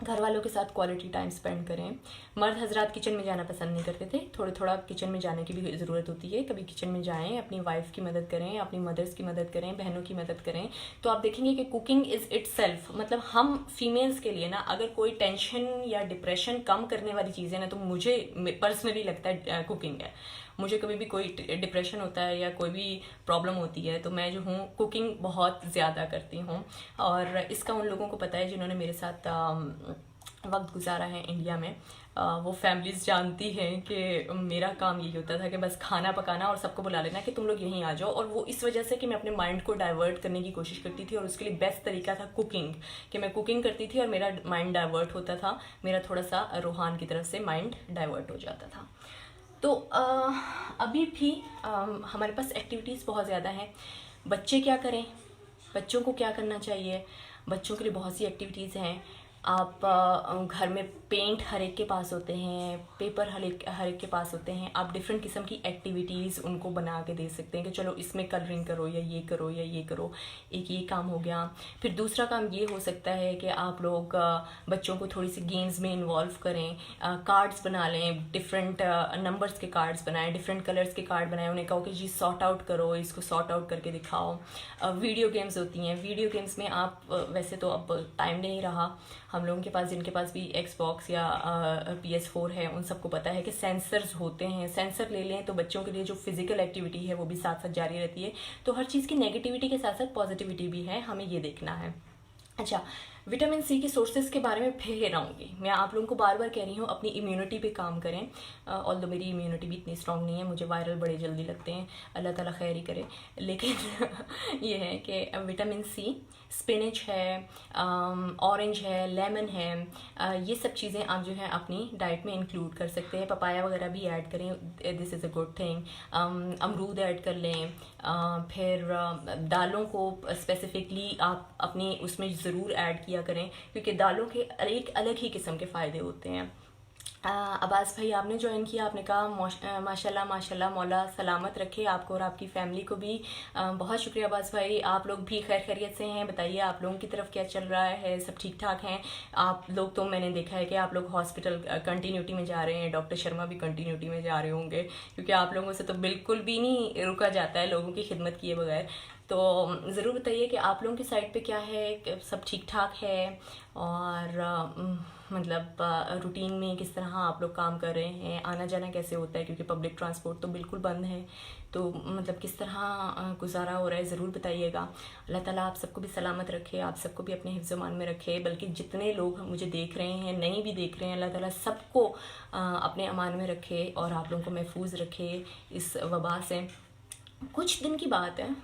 घर वालों के साथ क्वालिटी टाइम स्पेंड करें। मर्द हजरात किचन में जाना पसंद नहीं करते थे, थोड़ा किचन में जाने की भी ज़रूरत होती है। कभी किचन में जाएं, अपनी वाइफ की मदद करें, अपनी मदर्स की मदद करें, बहनों की मदद करें, तो आप देखेंगे कि कुकिंग इज़ इटसेल्फ, मतलब हम फीमेल्स के लिए ना, अगर कोई टेंशन या डिप्रेशन कम करने वाली चीज़ है ना, तो मुझे पर्सनली लगता है कुकिंग है। मुझे कभी भी कोई डिप्रेशन होता है या कोई भी प्रॉब्लम होती है तो मैं जो हूँ कुकिंग बहुत ज़्यादा करती हूँ, और इसका उन लोगों को पता है जिन्होंने मेरे साथ वक्त गुजारा है इंडिया में। वो फैमिलीज़ जानती हैं कि मेरा काम यही होता था कि बस खाना पकाना और सबको बुला लेना कि तुम लोग यहीं आ जाओ, और वो इस वजह से कि मैं अपने माइंड को डाइवर्ट करने की कोशिश करती थी, और उसके लिए बेस्ट तरीका था कुकिंग, कि मैं कुकिंग करती थी और मेरा माइंड डाइवर्ट होता था, मेरा थोड़ा सा रूहान की तरफ से माइंड डाइवर्ट हो जाता था। तो अभी भी हमारे पास एक्टिविटीज़ बहुत ज़्यादा हैं। बच्चे क्या करें, बच्चों को क्या करना चाहिए? बच्चों के लिए बहुत सी एक्टिविटीज़ हैं। आप घर में पेंट हर एक के पास होते हैं, पेपर हर एक के पास होते हैं, आप डिफरेंट किस्म की एक्टिविटीज़ उनको बना के दे सकते हैं कि चलो इसमें कलरिंग करो या ये करो या ये करो। एक ये काम हो गया। फिर दूसरा काम ये हो सकता है कि आप लोग बच्चों को थोड़ी सी गेम्स में इन्वॉल्व करें, कार्ड्स बना लें, डिफरेंट नंबर्स के कार्ड्स बनाएं, डिफरेंट कलर्स के कार्ड बनाएं, उन्हें कहो कि जी सॉर्ट आउट करो, इसको सॉर्ट आउट करके दिखाओ। वीडियो गेम्स होती हैं, वीडियो गेम्स में आप वैसे तो अब टाइम नहीं रहा हम लोगों के पास, जिनके पास भी Xbox या PS4 है, उन सबको पता है कि सेंसर्स होते हैं, सेंसर ले लें तो बच्चों के लिए जो फिजिकल एक्टिविटी है वो भी साथ साथ जारी रहती है। तो हर चीज़ की नेगेटिविटी के साथ साथ पॉजिटिविटी भी है, हमें ये देखना है। अच्छा, विटामिन सी की सोर्सेज के बारे में फिर कहूँगी मैं आप लोगों को बार बार कह रही हूँ, अपनी इम्यूनिटी पे काम करें। ऑल्दो मेरी इम्यूनिटी भी इतनी स्ट्रांग नहीं है, मुझे वायरल बड़े जल्दी लगते हैं, अल्लाह ताला खैर ही करे। लेकिन ये है कि विटामिन सी, स्पिनच है, ऑरेंज है, लेमन है, ये सब चीज़ें आप जो है अपनी डाइट में इंक्लूड कर सकते हैं। पपाया वगैरह भी ऐड करें, this is a good thing. अमरूद ऐड कर लें। फिर दालों को स्पेसिफिकली आप अपनी उसमें ज़रूर ऐड किया करें, क्योंकि दालों के एक अलग ही किस्म के फ़ायदे होते हैं। अब्बास भाई आपने ज्वाइन किया, आपने कहा माशाल्लाह माशाल्लाह, मौला सलामत रखे आपको और आपकी फ़ैमिली को भी। बहुत शुक्रिया अब्बास भाई, आप लोग भी खैर खैरियत से हैं? बताइए आप लोगों की तरफ क्या चल रहा है, सब ठीक ठाक हैं? आप लोग तो मैंने देखा है कि आप लोग हॉस्पिटल कंटिन्यूटी में जा रहे हैं, डॉक्टर शर्मा भी कंटिन्यूटी में जा रहे होंगे, क्योंकि आप लोगों से तो बिल्कुल भी नहीं रुका जाता है लोगों की खिदमत किए बगैर। तो ज़रूर बताइए कि आप लोगों की साइड पे क्या है, सब ठीक ठाक है, और मतलब रूटीन में किस तरह आप लोग काम कर रहे हैं, आना जाना कैसे होता है, क्योंकि पब्लिक ट्रांसपोर्ट तो बिल्कुल बंद है। तो मतलब किस तरह गुजारा हो रहा है, ज़रूर बताइएगा। अल्लाह ताला आप सबको भी सलामत रखे, आप सबको भी अपने हिफ्ज़ मान में रखे। बल्कि जितने लोग मुझे देख रहे हैं, नहीं भी देख रहे हैं, अल्लाह ताला सबको अपने अमान में रखे और आप लोगों को महफूज रखे इस वबा से। कुछ दिन की बात है,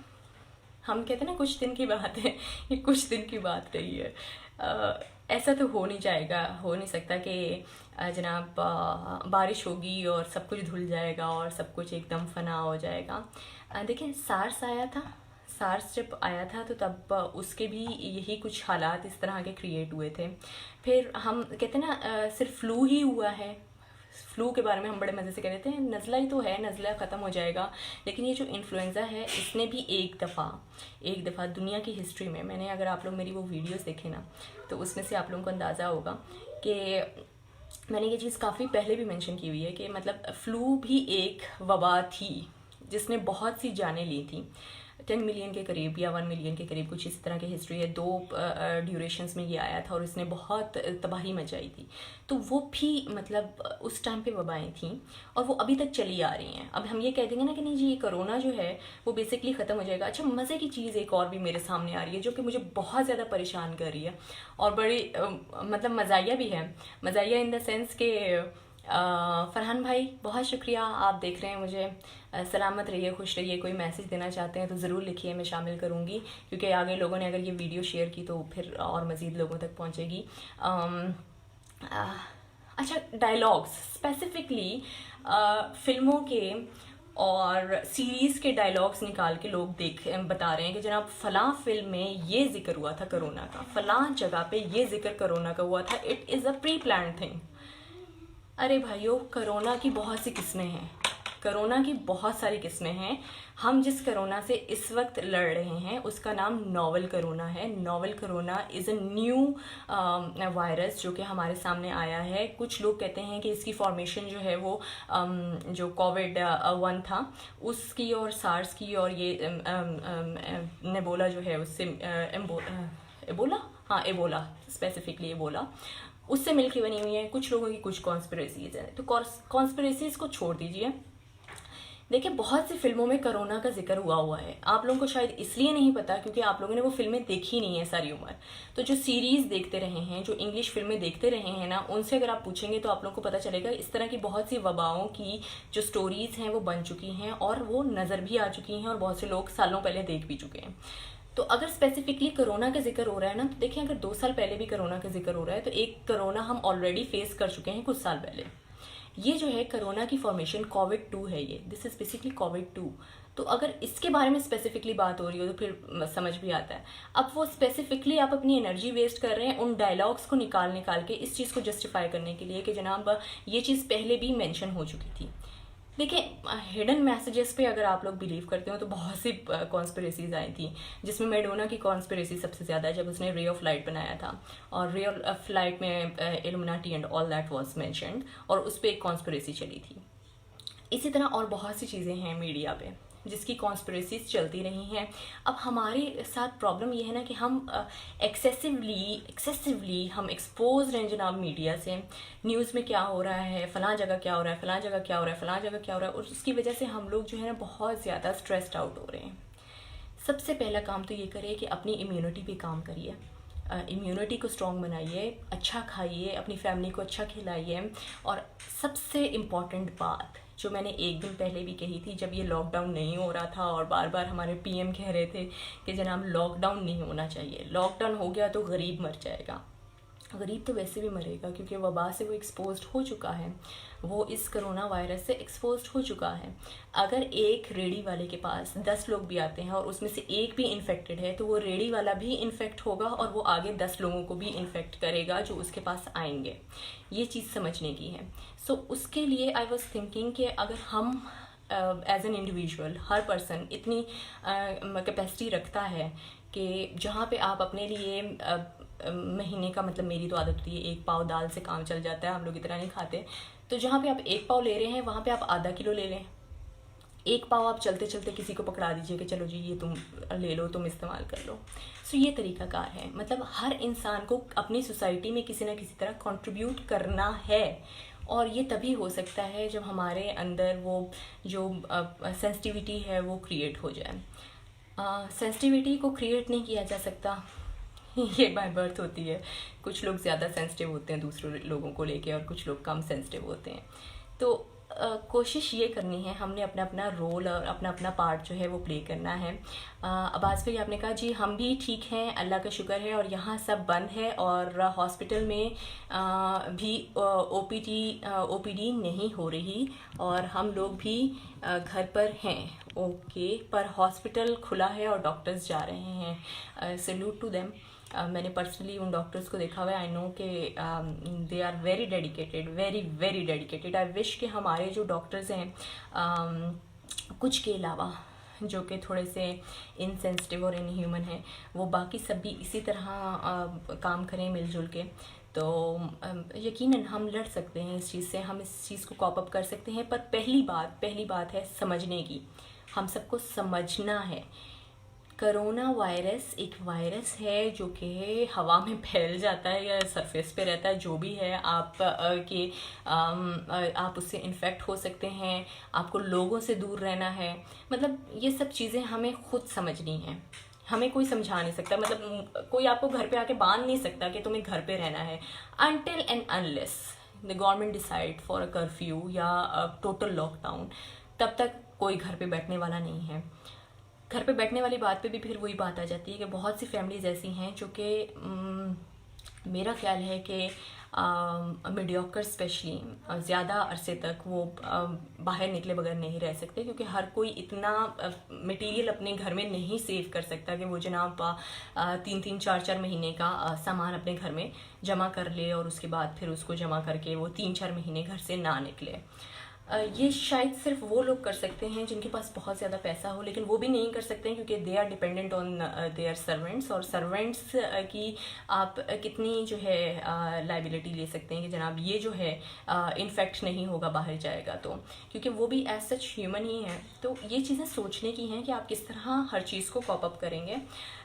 हम कहते हैं ना कुछ दिन की बात है, ये कुछ दिन की बात रही है। ऐसा तो हो नहीं जाएगा, हो नहीं सकता कि जनाब बारिश होगी और सब कुछ धुल जाएगा और सब कुछ एकदम फना हो जाएगा। देखिए सार्स आया था, सार्स जब आया था तो तब उसके भी यही कुछ हालात इस तरह के क्रिएट हुए थे। फिर हम कहते हैं ना सिर्फ फ्लू ही हुआ है, फ्लू के बारे में हम बड़े मज़े से कह देते हैं, नज़ला ही तो है, नज़ला ख़त्म हो जाएगा। लेकिन ये जो इन्फ्लुएंज़ा है, इसने भी एक दफ़ा दुनिया की हिस्ट्री में, मैंने अगर आप लोग मेरी वो वीडियोस देखें ना, तो उसमें से आप लोगों को अंदाज़ा होगा कि मैंने ये चीज़ काफ़ी पहले भी मेंशन की हुई है कि मतलब फ़्लू भी एक वबा थी जिसने बहुत सी जानें ली थी। 10 मिलियन के करीब या 1 मिलियन के करीब कुछ इस तरह की हिस्ट्री है। 2 ड्यूरेशंस में ये आया था और इसने बहुत तबाही मचाई थी। तो वो भी मतलब उस टाइम पे वबाएँ थीं और वो अभी तक चली आ रही हैं। अब हम ये कह देंगे ना कि नहीं जी ये कोरोना जो है वो बेसिकली ख़त्म हो जाएगा। अच्छा, मज़े की चीज़ एक और भी मेरे सामने आ रही है जो कि मुझे बहुत ज़्यादा परेशान कर रही है और बड़ी मतलब मज़ाहिया भी है। मज़ाहिया इन द सेंस के फरहान भाई बहुत शुक्रिया, आप देख रहे हैं मुझे। सलामत रहिए, खुश रहिए। कोई मैसेज देना चाहते हैं तो ज़रूर लिखिए, मैं शामिल करूँगी, क्योंकि आगे लोगों ने अगर ये वीडियो शेयर की तो फिर और मज़ीद लोगों तक पहुँचेगी। अच्छा, डायलॉग्स स्पेसिफिकली फ़िल्मों के और सीरीज़ के डायलॉग्स निकाल के लोग बता रहे हैं कि जनाब फ़लाँ फ़िल्म में ये ज़िक्र हुआ था कोरोना का, फ़लाँ जगह पे ये ज़िक्र कोरोना का हुआ था, it is a pre planned thing. अरे भाइयों, कोरोना की बहुत सी किस्में हैं, कोरोना की बहुत सारी किस्में हैं। हम जिस कोरोना से इस वक्त लड़ रहे हैं उसका नाम नोवेल कोरोना है। Novel corona is a new virus जो कि हमारे सामने आया है। कुछ लोग कहते हैं कि इसकी फॉर्मेशन जो है वो जो कोविड-1 था उसकी और सार्स की और ये नेबोला जो है उससे एबोला, हाँ एबोला, स्पेसिफिकली एबोला, उससे मिलके बनी हुई है। कुछ लोगों की कुछ कॉन्स्पिरेसीज हैं, तो कॉन्स्पिरेसीज को छोड़ दीजिए। देखिए बहुत सी फिल्मों में कोरोना का जिक्र हुआ है। आप लोगों को शायद इसलिए नहीं पता क्योंकि आप लोगों ने वो फिल्में देखी नहीं है सारी उम्र। तो जो सीरीज़ देखते रहे हैं, जो इंग्लिश फिल्में देखते रहे हैं ना, उनसे अगर आप पूछेंगे तो आप लोगों को पता चलेगा इस तरह की बहुत सी वबाओं की जो स्टोरीज़ हैं वो बन चुकी हैं और वो नज़र भी आ चुकी हैं और बहुत से लोग सालों पहले देख भी चुके हैं। तो अगर स्पेसिफिकली कोरोना का जिक्र हो रहा है ना, तो देखिए अगर 2 साल पहले भी कोरोना का जिक्र हो रहा है तो एक कोरोना हम ऑलरेडी फेस कर चुके हैं कुछ साल पहले। ये जो है कोरोना की फॉर्मेशन कोविड-2 है, ये दिस इज़ बेसिकली कोविड-2। तो अगर इसके बारे में स्पेसिफिकली बात हो रही हो तो फिर समझ भी आता है। अब वो स्पेसिफिकली आप अपनी एनर्जी वेस्ट कर रहे हैं उन डायलॉग्स को निकाल के इस चीज़ को जस्टिफाई करने के लिए कि जनाब ये चीज़ पहले भी मेंशन हो चुकी थी। देखिए हिडन मैसेजेस पे अगर आप लोग बिलीव करते हो तो बहुत सी कॉन्स्पिरेसीज आई थी, जिसमें मैडोना की कॉन्स्पिरेसी सबसे ज़्यादा है जब उसने रे ऑफ लाइट बनाया था और रे ऑफ लाइट में illuminati and all that was mentioned और उस पर एक कॉन्स्पिरेसी चली थी। इसी तरह और बहुत सी चीज़ें हैं मीडिया पे जिसकी कॉन्स्पिरेसीज चलती रही हैं। अब हमारे साथ प्रॉब्लम ये है ना कि हम एक्सेसिवली हम एक्सपोज हैं जनाब मीडिया से। न्यूज़ में क्या हो रहा है, फ़लाँ जगह क्या हो रहा है, फ़लाँ जगह क्या हो रहा है, फ़लाँ जगह क्या हो रहा है, और उसकी वजह से हम लोग जो है ना बहुत ज़्यादा स्ट्रेस्ड आउट हो रहे हैं। सबसे पहला काम तो ये करिए कि अपनी इम्यूनिटी पे काम करिए। इम्यूनिटी को स्ट्रॉन्ग बनाइए, अच्छा खाइए, अपनी फैमिली को अच्छा खिलाइए। और सबसे इम्पॉर्टेंट बात जो मैंने एक दिन पहले भी कही थी, जब ये लॉकडाउन नहीं हो रहा था और बार बार हमारे पीएम कह रहे थे कि जनाब लॉकडाउन नहीं होना चाहिए, लॉकडाउन हो गया तो गरीब मर जाएगा। गरीब तो वैसे भी मरेगा क्योंकि वबा से वो एक्सपोज्ड हो चुका है, वो इस कोरोना वायरस से एक्सपोज्ड हो चुका है। अगर एक रेडी वाले के पास 10 लोग भी आते हैं और उसमें से एक भी इन्फेक्टेड है तो वो रेडी वाला भी इन्फेक्ट होगा और वो आगे 10 लोगों को भी इन्फेक्ट करेगा जो उसके पास आएंगे। ये चीज़ समझने की है। सो उसके लिए आई वॉज थिंकिंग कि अगर हम एज एन इंडिविजुअल, हर पर्सन इतनी कैपेसिटी रखता है कि जहाँ पे आप अपने लिए महीने का, मतलब मेरी तो आदत होती है 1 पाव दाल से काम चल जाता है, हम लोग इतना नहीं खाते, तो जहाँ पे आप 1 पाव ले रहे हैं वहाँ पे आप आधा किलो ले लें। 1 पाव आप चलते चलते किसी को पकड़ा दीजिए कि चलो जी ये तुम ले लो, तुम इस्तेमाल कर लो। सो ये तरीकाकार है। मतलब हर इंसान को अपनी सोसाइटी में किसी ना किसी तरह कंट्रीब्यूट करना है, और ये तभी हो सकता है जब हमारे अंदर वो जो सेंसिटिविटी है वो क्रिएट हो जाए। सेंसिटिविटी को क्रिएट नहीं किया जा सकता, ये बाय बर्थ होती है। कुछ लोग ज़्यादा सेंसिटिव होते हैं दूसरे लोगों को लेके और कुछ लोग कम सेंसिटिव होते हैं। तो कोशिश ये करनी है, हमने अपना अपना रोल और अपना अपना पार्ट जो है वो प्ले करना है। अब्बास भाई आपने कहा जी हम भी ठीक हैं, अल्लाह का शुक्र है, और यहाँ सब बंद है और हॉस्पिटल में भी ओपीडी नहीं हो रही और हम लोग भी घर पर हैं। ओके, पर हॉस्पिटल खुला है और डॉक्टर्स जा रहे हैं। Salute to them. मैंने पर्सनली उन डॉक्टर्स को देखा हुआ है। आई नो कि they are very dedicated, very very dedicated. I wish कि हमारे जो डॉक्टर्स हैं कुछ के अलावा जो कि थोड़े से इनसेंसिटिव और इनह्यूमन हैं, वो बाकी सब भी इसी तरह काम करें मिलजुल के, तो यकीनन हम लड़ सकते हैं इस चीज़ से, हम इस चीज़ को कॉप अप कर सकते हैं। पर पहली बात है समझने की। हम सबको समझना है कोरोना वायरस एक वायरस है जो कि हवा में फैल जाता है या सरफेस पे रहता है, जो भी है आप उससे इन्फेक्ट हो सकते हैं। आपको लोगों से दूर रहना है। मतलब ये सब चीज़ें हमें खुद समझनी हैं, हमें कोई समझा नहीं सकता। मतलब कोई आपको घर पे आके बांध नहीं सकता कि तुम्हें घर पे रहना है, until and unless the government decide for a curfew या टोटल लॉकडाउन, तब तक कोई घर पे बैठने वाला नहीं है। घर पे बैठने वाली बात पे भी फिर वही बात आ जाती है कि बहुत सी फैमिलीज़ ऐसी हैं जो कि मेरा ख्याल है कि मीडियोकर स्पेशली ज़्यादा अरसे तक वो बाहर निकले बगैर नहीं रह सकते, क्योंकि हर कोई इतना मटेरियल अपने घर में नहीं सेव कर सकता कि वो जनाब 3-3, 4-4 महीने का सामान अपने घर में जमा कर ले और उसके बाद फिर उसको जमा करके वो 3-4 महीने घर से ना निकले। ये शायद सिर्फ वो लोग कर सकते हैं जिनके पास बहुत ज़्यादा पैसा हो, लेकिन वो भी नहीं कर सकते हैं क्योंकि they are dependent on their servants. और सर्वेंट्स की आप कितनी जो है लाइबिलिटी ले सकते हैं कि जनाब ये जो है इन्फेक्ट नहीं होगा बाहर जाएगा, तो क्योंकि वो भी एज सच ह्यूमन ही है। तो ये चीज़ें सोचने की हैं कि आप किस तरह हर चीज़ को कॉप अप करेंगे।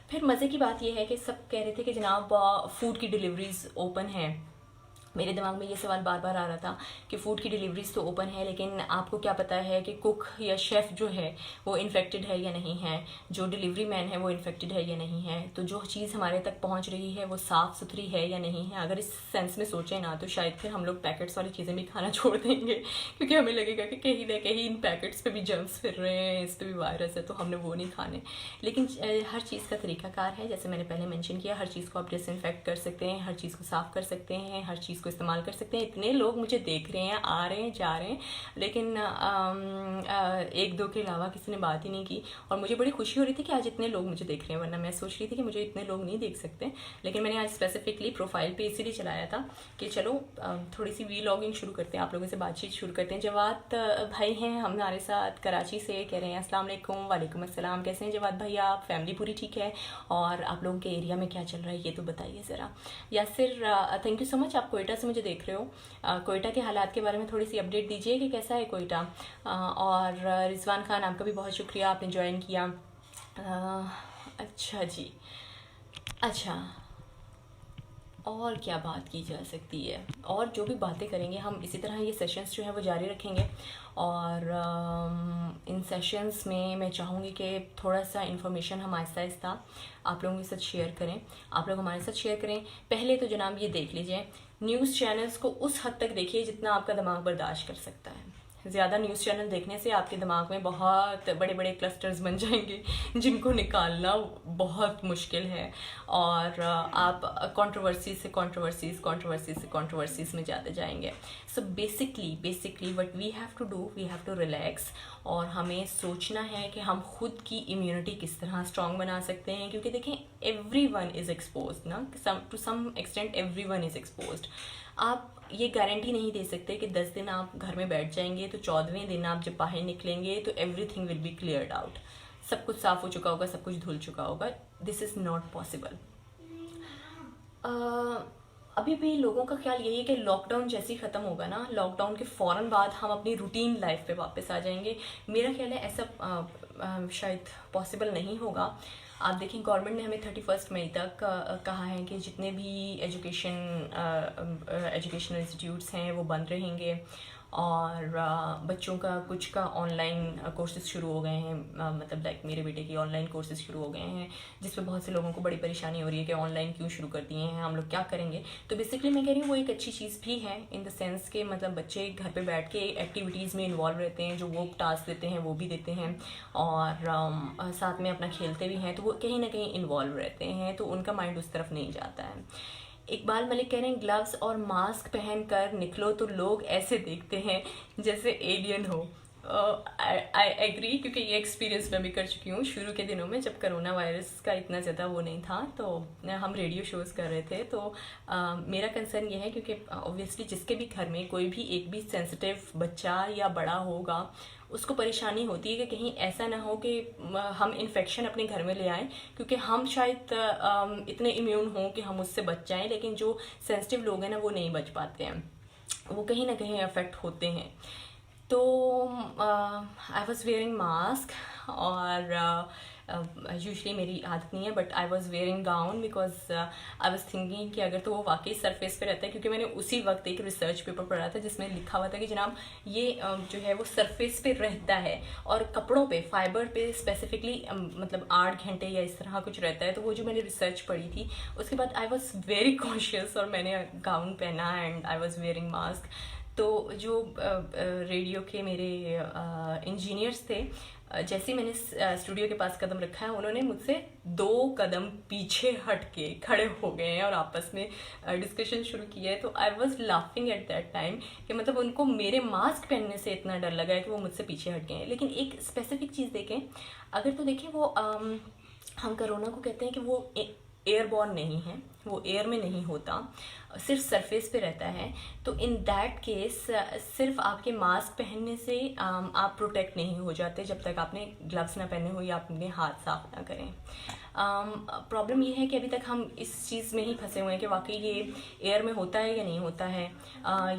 फिर मज़े की बात यह है कि सब कह रहे थे कि जनाब फूड की डिलीवरीज ओपन हैं। मेरे दिमाग में ये सवाल बार बार आ रहा था कि फ़ूड की डिलीवरीज तो ओपन है, लेकिन आपको क्या पता है कि कुक या शेफ़ जो है वो इन्फेक्टेड है या नहीं है, जो डिलीवरी मैन है वो इन्फेक्टेड है या नहीं है, तो जो चीज़ हमारे तक पहुंच रही है वो साफ़ सुथरी है या नहीं है। अगर इस सेंस में सोचें ना तो शायद फिर हम लोग पैकेट्स वाली चीज़ें भी खाना छोड़ देंगे, क्योंकि हमें लगेगा कि कहीं ना कहीं इन पैकेट्स पर भी जर्म्स फिर रहे हैं, इस पर भी वायरस है, तो हमने वो नहीं खाने। लेकिन हर चीज़ का तरीकाकार है, जैसे मैंने पहले मेंशन किया, हर चीज़ को आप डिसइंफेक्ट कर सकते हैं, हर चीज़ को साफ़ कर सकते हैं, हर चीज़ को इस्तेमाल कर सकते हैं। इतने लोग मुझे देख रहे हैं, आ रहे हैं, जा रहे हैं, लेकिन 1-2 के अलावा किसी ने बात ही नहीं की। और मुझे बड़ी खुशी हो रही थी कि आज इतने लोग मुझे देख रहे हैं, वरना मैं सोच रही थी कि मुझे इतने लोग नहीं देख सकते। लेकिन मैंने आज स्पेसिफिकली प्रोफाइल पे इसीलिए चलाया था कि चलो थोड़ी सी वीलॉगिंग शुरू करते हैं, आप लोगों से बातचीत शुरू करते हैं। जवाद भाई हैं हमारे साथ कराची से, कह रहे हैं अस्सलाम वालेकुम। वालेकुम अस्सलाम। कैसे हैं जवाद भाई आप? फैमिली पूरी ठीक है? और आप लोगों के एरिया में क्या चल रहा है ये तो बताइए ज़रा। Yasir thank you so much, आप कोयटा से मुझे देख रहे हो। कोयटा के हालात के बारे में थोड़ी सी अपडेट दीजिए कि कैसा है कोयटा। और रिजवान खान आपका भी बहुत शुक्रिया, आपने ज्वाइन किया। अच्छा जी, अच्छा और क्या बात की जा सकती है, और जो भी बातें करेंगे हम इसी तरह ये सेशंस जो है वो जारी रखेंगे। और इन सेशंस में मैं चाहूँगी कि थोड़ा सा इन्फॉर्मेशन हम आहिस्ता आहिस्ता आप लोगों के साथ शेयर करें, आप लोग हमारे साथ शेयर करें। पहले तो जनाब ये देख लीजिए, न्यूज़ चैनल्स को उस हद तक देखिए जितना आपका दिमाग बर्दाश्त कर सकता है। ज़्यादा न्यूज़ चैनल देखने से आपके दिमाग में बहुत बड़े बड़े क्लस्टर्स बन जाएंगे जिनको निकालना बहुत मुश्किल है, और आप कंट्रोवर्सीज में जाते जाएंगे। So basically what we have to do, we have to relax, और हमें सोचना है कि हम खुद की इम्यूनिटी किस तरह स्ट्रॉन्ग बना सकते हैं। क्योंकि देखें, एवरीवन इज़ एक्सपोज्ड ना, to some extent everyone is exposed. आप ये गारंटी नहीं दे सकते कि 10 दिन आप घर में बैठ जाएंगे तो 14वें दिन आप जब बाहर निकलेंगे तो everything will be cleared out, सब कुछ साफ हो चुका होगा, सब कुछ धुल चुका होगा। This is not possible. अभी भी लोगों का ख्याल यही है कि लॉकडाउन जैसे ही ख़त्म होगा ना, लॉकडाउन के फ़ौरन बाद हम अपनी रूटीन लाइफ पे वापस आ जाएंगे। मेरा ख्याल है ऐसा शायद पॉसिबल नहीं होगा। आप देखें, गवर्नमेंट ने हमें 31 मई तक कहा है कि जितने भी एजुकेशनल इंस्टीट्यूट्स हैं वो बंद रहेंगे, और बच्चों का कुछ का ऑनलाइन कोर्सेज शुरू हो गए हैं। मतलब लाइक मेरे बेटे की ऑनलाइन कोर्सेज शुरू हो गए हैं, जिस पे बहुत से लोगों को बड़ी परेशानी हो रही है कि ऑनलाइन क्यों शुरू कर दिए हैं, हम लोग क्या करेंगे। तो बेसिकली मैं कह रही हूँ वो एक अच्छी चीज़ भी है, इन द सेंस के मतलब बच्चे घर पे बैठ के एक्टिविटीज़ में इन्वॉल्व रहते हैं, जो वो टास्क देते हैं वो भी देते हैं, और साथ में अपना खेलते भी हैं, तो वो कहीं ना कहीं इन्वॉल्व रहते हैं, तो उनका माइंड उस तरफ नहीं जाता है। इकबाल मलिक कह रहे हैं ग्लव्स और मास्क पहन कर निकलो तो लोग ऐसे देखते हैं जैसे एलियन हो। आई एग्री, क्योंकि ये एक्सपीरियंस मैं भी कर चुकी हूँ। शुरू के दिनों में जब कोरोना वायरस का इतना ज़्यादा वो नहीं था, तो हम रेडियो शोज़ कर रहे थे, तो मेरा कंसर्न ये है क्योंकि ऑब्वियसली जिसके भी घर में कोई भी एक भी सेंसिटिव बच्चा या बड़ा होगा उसको परेशानी होती है कि कहीं ऐसा ना हो कि हम इन्फेक्शन अपने घर में ले आएँ, क्योंकि हम शायद इतने इम्यून हों कि हम उससे बच जाएँ, लेकिन जो सेंसिटिव लोग हैं ना वो नहीं बच पाते हैं, वो कहीं ना कहीं अफेक्ट होते हैं। तो आई वॉज़ वेयरिंग मास्क, और यूजली मेरी आदत नहीं है, but I was wearing gown because I was thinking कि अगर तो वो वाकई सरफेस पे रहता है, क्योंकि मैंने उसी वक्त एक रिसर्च पेपर पढ़ा था जिसमें लिखा हुआ था कि जनाब ये जो है वो सरफेस पे रहता है, और कपड़ों पे, फाइबर पे स्पेसिफिकली मतलब 8 घंटे या इस तरह कुछ रहता है। तो वो जो मैंने रिसर्च पढ़ी थी उसके बाद आई वॉज़ वेरी कॉन्शियस, और मैंने गाउन पहना and I was wearing mask. तो जो रेडियो के मेरे इंजीनियर्स थे, जैसे ही मैंने स्टूडियो के पास कदम रखा है, उन्होंने मुझसे 2 कदम पीछे हट के खड़े हो गए हैं और आपस में डिस्कशन शुरू किया है। तो I was laughing at that time कि मतलब उनको मेरे मास्क पहनने से इतना डर लगा है कि वो मुझसे पीछे हट गए हैं। लेकिन एक स्पेसिफिक चीज़ देखें, अगर तो देखें वो हम कोरोना को कहते हैं कि वो एयरबॉर्न नहीं है, वो एयर में नहीं होता, सिर्फ सरफेस पे रहता है। तो इन दैट केस सिर्फ आपके मास्क पहनने से आप प्रोटेक्ट नहीं हो जाते जब तक आपने ग्लव्स ना पहने हो या अपने हाथ साफ ना करें। प्रॉब्लम ये है कि अभी तक हम इस चीज़ में ही फंसे हुए हैं कि वाकई ये एयर में होता है या नहीं होता है,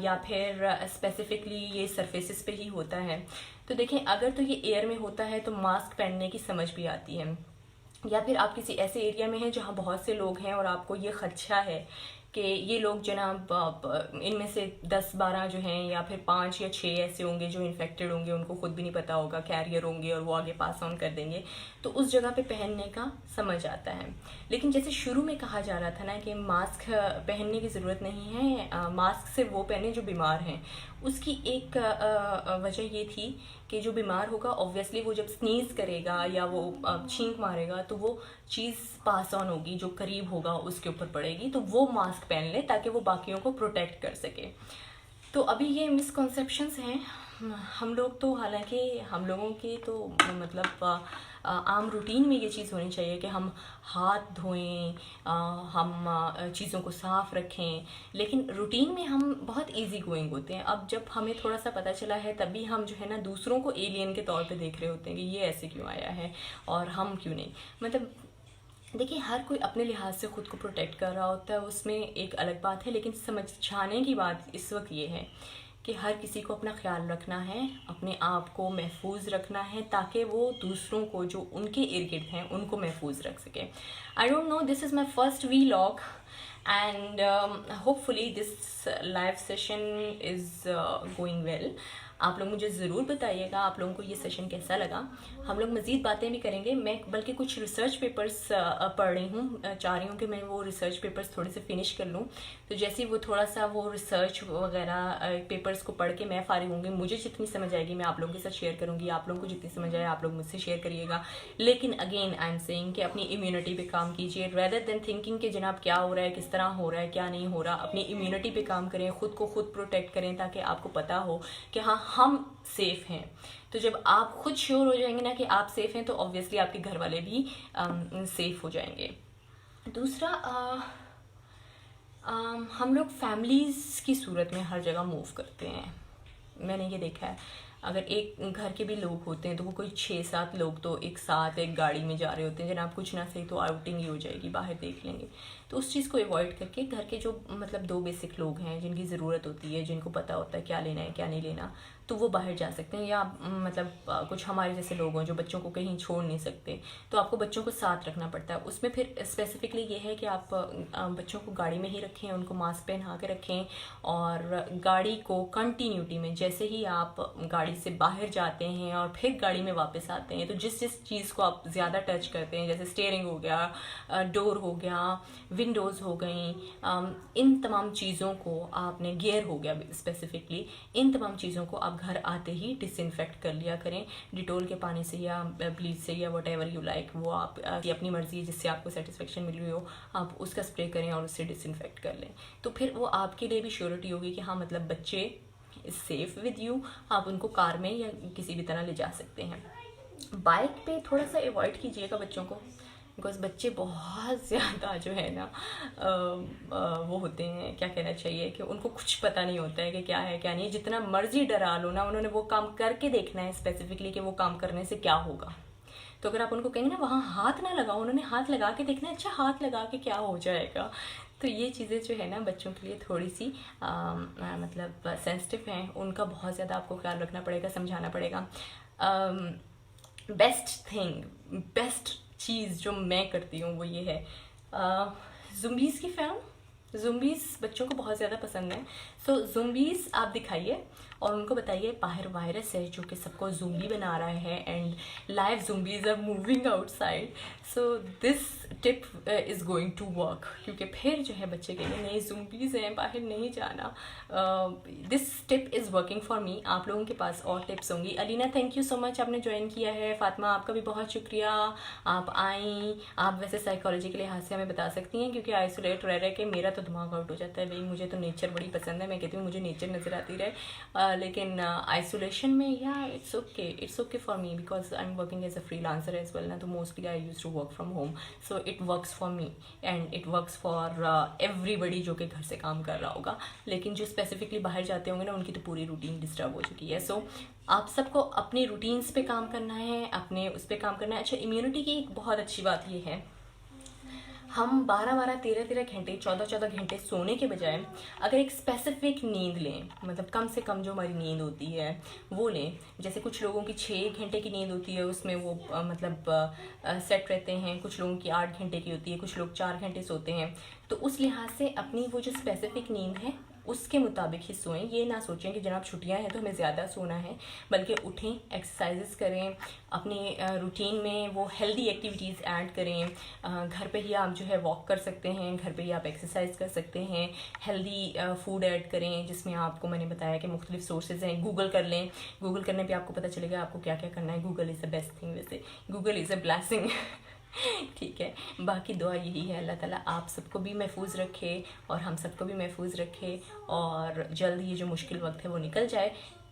या फिर स्पेसिफिकली ये सरफेसेस पे ही होता है। तो देखें, अगर तो ये एयर में होता है तो मास्क पहनने की समझ भी आती है, या फिर आप किसी ऐसे एरिया में हैं जहाँ बहुत से लोग हैं और आपको ये खदशा है कि ये लोग जनाब इनमें से 10-12 जो हैं या फिर 5 या 6 ऐसे होंगे जो इन्फेक्टेड होंगे, उनको खुद भी नहीं पता होगा, कैरियर होंगे और वो आगे पास ऑन कर देंगे, तो उस जगह पे पहनने का समझ आता है। लेकिन जैसे शुरू में कहा जा रहा था ना कि मास्क पहनने की ज़रूरत नहीं है, मास्क सिर्फ वो पहने जो बीमार हैं, उसकी एक वजह ये थी कि जो बीमार होगा ऑब्वियसली वो जब स्नीज़ करेगा या वो छींक मारेगा तो वो चीज़ पास ऑन होगी, जो करीब होगा उसके ऊपर पड़ेगी, तो वो मास्क पहन ले ताकि वो बाकियों को प्रोटेक्ट कर सके। तो अभी ये मिसकॉन्सेप्शंस हैं। हम लोग तो, हालांकि हम लोगों के तो मतलब आम रूटीन में ये चीज़ होनी चाहिए कि हम हाथ धोएं, हम चीज़ों को साफ़ रखें, लेकिन रूटीन में हम बहुत इजी गोइंग होते हैं। अब जब हमें थोड़ा सा पता चला है तभी हम जो है ना दूसरों को एलियन के तौर पे देख रहे होते हैं कि ये ऐसे क्यों आया है और हम क्यों नहीं। मतलब देखिए, हर कोई अपने लिहाज से ख़ुद को प्रोटेक्ट कर रहा होता है, उसमें एक अलग बात है, लेकिन समझाने की बात इस वक्त ये है कि हर किसी को अपना ख्याल रखना है, अपने आप को महफूज रखना है, ताकि वो दूसरों को जो उनके इर्द गिर्द हैं उनको महफूज रख सके। I don't know, this is my first vlog and hopefully this live session is going well। आप लोग मुझे ज़रूर बताइएगा आप लोगों को ये सेशन कैसा लगा। हम लोग मज़ीद बातें भी करेंगे, मैं बल्कि कुछ रिसर्च पेपर्स पढ़ रही हूँ, चाह रही हूँ कि मैं वो रिसर्च पेपर्स थोड़े से फिनिश कर लूँ। तो जैसे वो थोड़ा सा वो रिसर्च वगैरह पेपर्स को पढ़ के मैं फारिग होंगी, मुझे जितनी समझ आएगी मैं आप लोगों के साथ शेयर करूँगी, आप लोगों को जितनी समझ आए आप लोग मुझसे शेयर करिएगा। लेकिन अगेन आई एम सेइंग कि अपनी इम्यूनिटी पे काम कीजिए, रेदर देन थिंकिंग कि जनाब क्या हो रहा है, किस तरह हो रहा है, क्या नहीं हो रहा। अपनी इम्यूनिटी पे काम करें, ख़ुद को खुद प्रोटेक्ट करें, ताकि आपको पता हो कि हाँ हम सेफ़ हैं। तो जब आप खुद श्योर हो जाएंगे ना कि आप सेफ़ हैं, तो ऑब्वियसली आपके घर वाले भी सेफ़ हो जाएंगे। दूसरा, हम लोग फैमिलीज़ की सूरत में हर जगह मूव करते हैं, मैंने ये देखा है। अगर एक घर के भी लोग होते हैं तो वो कोई 6-7 लोग तो एक साथ एक गाड़ी में जा रहे होते हैं, जनाब कुछ ना सही तो आउटिंग ही हो जाएगी, बाहर देख लेंगे। तो उस चीज़ को अवॉइड करके घर के जो मतलब 2 बेसिक लोग हैं जिनकी ज़रूरत होती है, जिनको पता होता है क्या लेना है क्या नहीं लेना, तो वो बाहर जा सकते हैं। या मतलब कुछ हमारे जैसे लोग हैं जो बच्चों को कहीं छोड़ नहीं सकते, तो आपको बच्चों को साथ रखना पड़ता है। उसमें फिर स्पेसिफिकली ये है कि आप बच्चों को गाड़ी में ही रखें, उनको मास्क पहना के रखें, और गाड़ी को कंटिन्यूटी में, जैसे ही आप गाड़ी से बाहर जाते हैं और फिर गाड़ी में वापस आते हैं, तो जिस जिस चीज़ को आप ज़्यादा टच करते हैं, जैसे स्टीयरिंग हो गया, डोर हो गया, विंडोज़ हो गई, इन तमाम चीज़ों को आपने, गियर हो गया स्पेसिफिकली, इन तमाम चीज़ों को आप घर आते ही डिसइंफेक्ट कर लिया करें, डिटोल के पानी से या ब्लीच से या वट एवर यू लाइक, वो आप की अपनी मर्ज़ी, जिससे आपको सेटिस्फेक्शन मिल रही हो आप उसका स्प्रे करें और उससे डिसइंफेक्ट कर लें। तो फिर वो आपके लिए भी श्योरिटी होगी कि हाँ मतलब बच्चे सेफ़ विद यू, आप उनको कार में या किसी भी तरह ले जा सकते हैं। बाइक पे थोड़ा सा अवॉइड कीजिएगा बच्चों को, बिकॉज बच्चे बहुत ज़्यादा जो है ना वो होते हैं, क्या कहना चाहिए, कि उनको कुछ पता नहीं होता है कि क्या है क्या नहीं है। जितना मर्जी डरा लो ना, उन्होंने वो काम करके देखना है स्पेसिफिकली कि वो काम करने से क्या होगा। तो अगर आप उनको कहेंगे ना वहाँ हाथ ना लगाओ, उन्होंने हाथ लगा के देखना है, अच्छा हाथ लगा के क्या हो जाएगा। तो ये चीज़ें जो है ना बच्चों के लिए थोड़ी सी मतलब सेंसिटिव हैं, उनका बहुत ज़्यादा आपको ख्याल रखना पड़ेगा, समझाना पड़ेगा। बेस्ट चीज़ जो मैं करती हूँ वो ये है, ज़ुम्बीज़ की फिल्म, ज़ुम्बीज़ बच्चों को बहुत ज़्यादा पसंद है। सो ज़ुम्बीज़ आप दिखाइए और उनको बताइए बाहर वायरस है जो कि सबको ज़ुम्बी बना रहा है, and live zombies are moving outside. So this tip is going to work, क्योंकि फिर जो है बच्चे कहेंगे नहीं ज़ुम्बीज़ हैं, बाहर नहीं जाना। This tip is working for me. आप लोगों के पास और टिप्स होंगी। Alina, thank you so much, आपने ज्वाइन किया है। फातिमा, आपका भी बहुत शुक्रिया, आप आई। आप वैसे साइकोलॉजी के लिहाज से हमें बता सकती हैं, क्योंकि आइसोलेट रह रहे कि मेरा तो दिमाग आउट हो जाता है भाई। मुझे तो नेचर बड़ी पसंद है, मैं कहती हूँ मुझे नेचर नज़र आती रहे, लेकिन आइसोलेशन में या it's okay for me, because I am working as a freelancer as well ना, तो mostly I use to work from home. So it works for me and it works for everybody जो कि घर से काम कर रहा होगा। लेकिन जो स्पेसिफिकली बाहर जाते होंगे ना, उनकी तो पूरी रूटीन डिस्टर्ब हो चुकी है। सो आप सबको अपनी रूटीन्स पे काम करना है, अपने उस पर काम करना है। अच्छा, इम्यूनिटी की एक बहुत अच्छी बात ये है, हम 12-12, 13-13 घंटे, 14-14 घंटे सोने के बजाय अगर एक स्पेसिफिक नींद लें, मतलब कम से कम जो हमारी नींद होती है वो लें। जैसे कुछ लोगों की 6 घंटे की नींद होती है, उसमें वो मतलब सेट रहते हैं, कुछ लोगों की 8 घंटे की होती है, कुछ लोग 4 घंटे सोते हैं। तो उस लिहाज से अपनी वो जो स्पेसिफिक नींद है उसके मुताबिक ही सोएं। ये ना सोचें कि जनाब छुट्टियां हैं तो हमें ज़्यादा सोना है, बल्कि उठें, एक्सरसाइजेस करें, अपनी रूटीन में वो हेल्दी एक्टिविटीज़ ऐड करें। घर पे ही आप जो है वॉक कर सकते हैं, घर पे ही आप एक्सरसाइज कर सकते हैं, हेल्दी फूड ऐड करें, जिसमें आपको मैंने बताया कि मुख्तलिफ सोर्सेज हैं। गूगल कर लें, गूगल करने पे आपको पता चलेगा आपको क्या क्या करना है। Google is the best thing, वैसे गूगल इज़ अ ब्लेसिंग। ठीक है, बाकी दुआ यही है, अल्लाह ताला आप सबको भी महफूज रखे और हम सबको भी महफूज रखे, और जल्द ये जो मुश्किल वक्त है वो निकल जाए।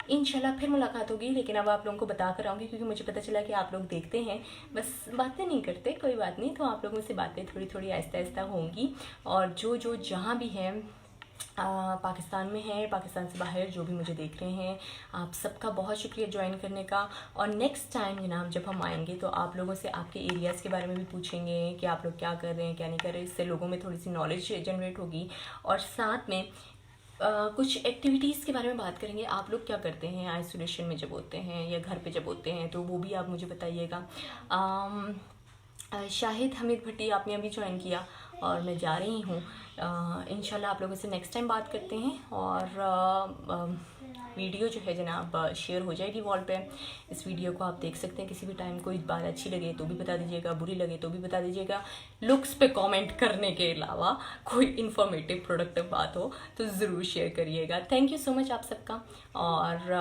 इंशाल्लाह फिर मुलाकात होगी, लेकिन अब आप लोगों को बता कर आऊँगी, क्योंकि मुझे पता चला कि आप लोग देखते हैं बस बातें नहीं करते। कोई बात नहीं, तो आप लोगों से बातें थोड़ी थोड़ी आहिस्ता आहिस्ता होंगी। और जो जहाँ भी हैं, पाकिस्तान में है, पाकिस्तान से बाहर जो भी मुझे देख रहे हैं, आप सबका बहुत शुक्रिया ज्वाइन करने का। और नेक्स्ट टाइम जनाब जब हम आएंगे तो आप लोगों से आपके एरियाज़ के बारे में भी पूछेंगे कि आप लोग क्या कर रहे हैं क्या नहीं कर रहे। इससे लोगों में थोड़ी सी नॉलेज जनरेट होगी, और साथ में कुछ एक्टिविटीज़ के बारे में बात करेंगे। आप लोग क्या करते हैं आइसोलेशन में जब होते हैं या घर पे जब होते हैं, तो वो भी आप मुझे बताइएगा। शाहिद हमीद भट्टी आपने अभी ज्वाइन किया और मैं जा रही हूँ। इंशाल्लाह आप लोगों से नेक्स्ट टाइम बात करते हैं। और वीडियो जो है जनाब शेयर हो जाएगी वॉल पे। इस वीडियो को आप देख सकते हैं किसी भी टाइम। कोई बात अच्छी लगे तो भी बता दीजिएगा, बुरी लगे तो भी बता दीजिएगा। लुक्स पे कमेंट करने के अलावा कोई इन्फॉर्मेटिव प्रोडक्टिव बात हो तो ज़रूर शेयर करिएगा। थैंक यू सो मच आप सबका। और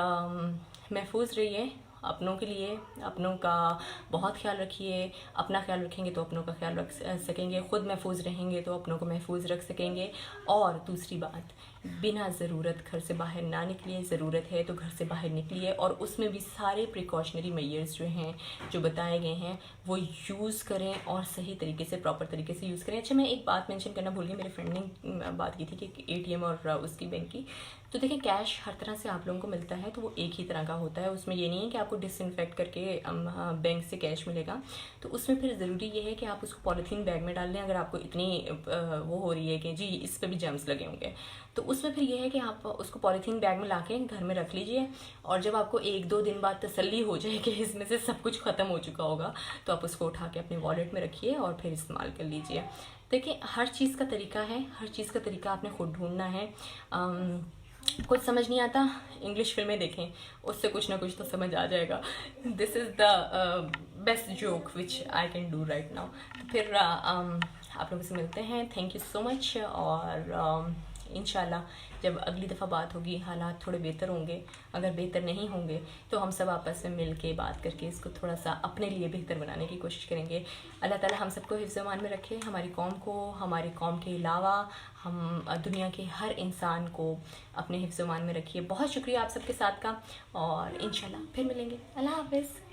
महफूज रहिए अपनों के लिए। अपनों का बहुत ख्याल रखिए। अपना ख्याल रखेंगे तो अपनों का ख्याल रख सकेंगे। ख़ुद महफूज रहेंगे तो अपनों को महफूज रख सकेंगे। और दूसरी बात, बिना ज़रूरत घर से बाहर ना निकलिए। ज़रूरत है तो घर से बाहर निकलिए, और उसमें भी सारे प्रिकॉशनरी मेजर्स जो हैं, जो बताए गए हैं, वो यूज़ करें और सही तरीके से, प्रॉपर तरीके से यूज़ करें। अच्छा, मैं एक बात मेंशन करना भूल गई। मेरे फ्रेंड ने बात की थी कि ATM और उसकी बैंक की। तो देखिए, कैश हर तरह से आप लोगों को मिलता है, तो वो एक ही तरह का होता है। उसमें ये नहीं है कि आपको डिसइंफेक्ट करके बैंक से कैश मिलेगा। तो उसमें फिर ज़रूरी ये है कि आप उसको पॉलीथीन बैग में डाल लें। अगर आपको इतनी वो हो रही है कि जी इस पर भी जर्म्स लगे होंगे, तो उसमें फिर ये है कि आप उसको पॉलीथीन बैग में लाके घर में रख लीजिए। और जब आपको 1-2 दिन बाद तसल्ली हो जाए कि इसमें से सब कुछ ख़त्म हो चुका होगा, तो आप उसको उठा के अपने वॉलेट में रखिए और फिर इस्तेमाल कर लीजिए। देखिए, हर चीज़ का तरीका है, हर चीज़ का तरीका आपने खुद ढूंढना है। कुछ समझ नहीं आता, इंग्लिश फिल्में देखें, उससे कुछ ना कुछ तो समझ आ जाएगा। This is the best joke which I can do right now. तो फिर आप लोगों से मिलते हैं। Thank you so much. और इंशाल्लाह जब अगली दफ़ा बात होगी हालात थोड़े बेहतर होंगे। अगर बेहतर नहीं होंगे तो हम सब आपस में मिल के बात करके इसको थोड़ा सा अपने लिए बेहतर बनाने की कोशिश करेंगे। अल्लाह ताला हम सबको हिफ्ज़-ए-मान में रखे, हमारी कौम को, हमारी कौम के अलावा हम दुनिया के हर इंसान को अपने हिफ्ज़-ए-मान में रखिए। बहुत शुक्रिया आप सबके साथ का, और इंशाल्लाह फिर मिलेंगे। अल्लाह हाफ़िज़।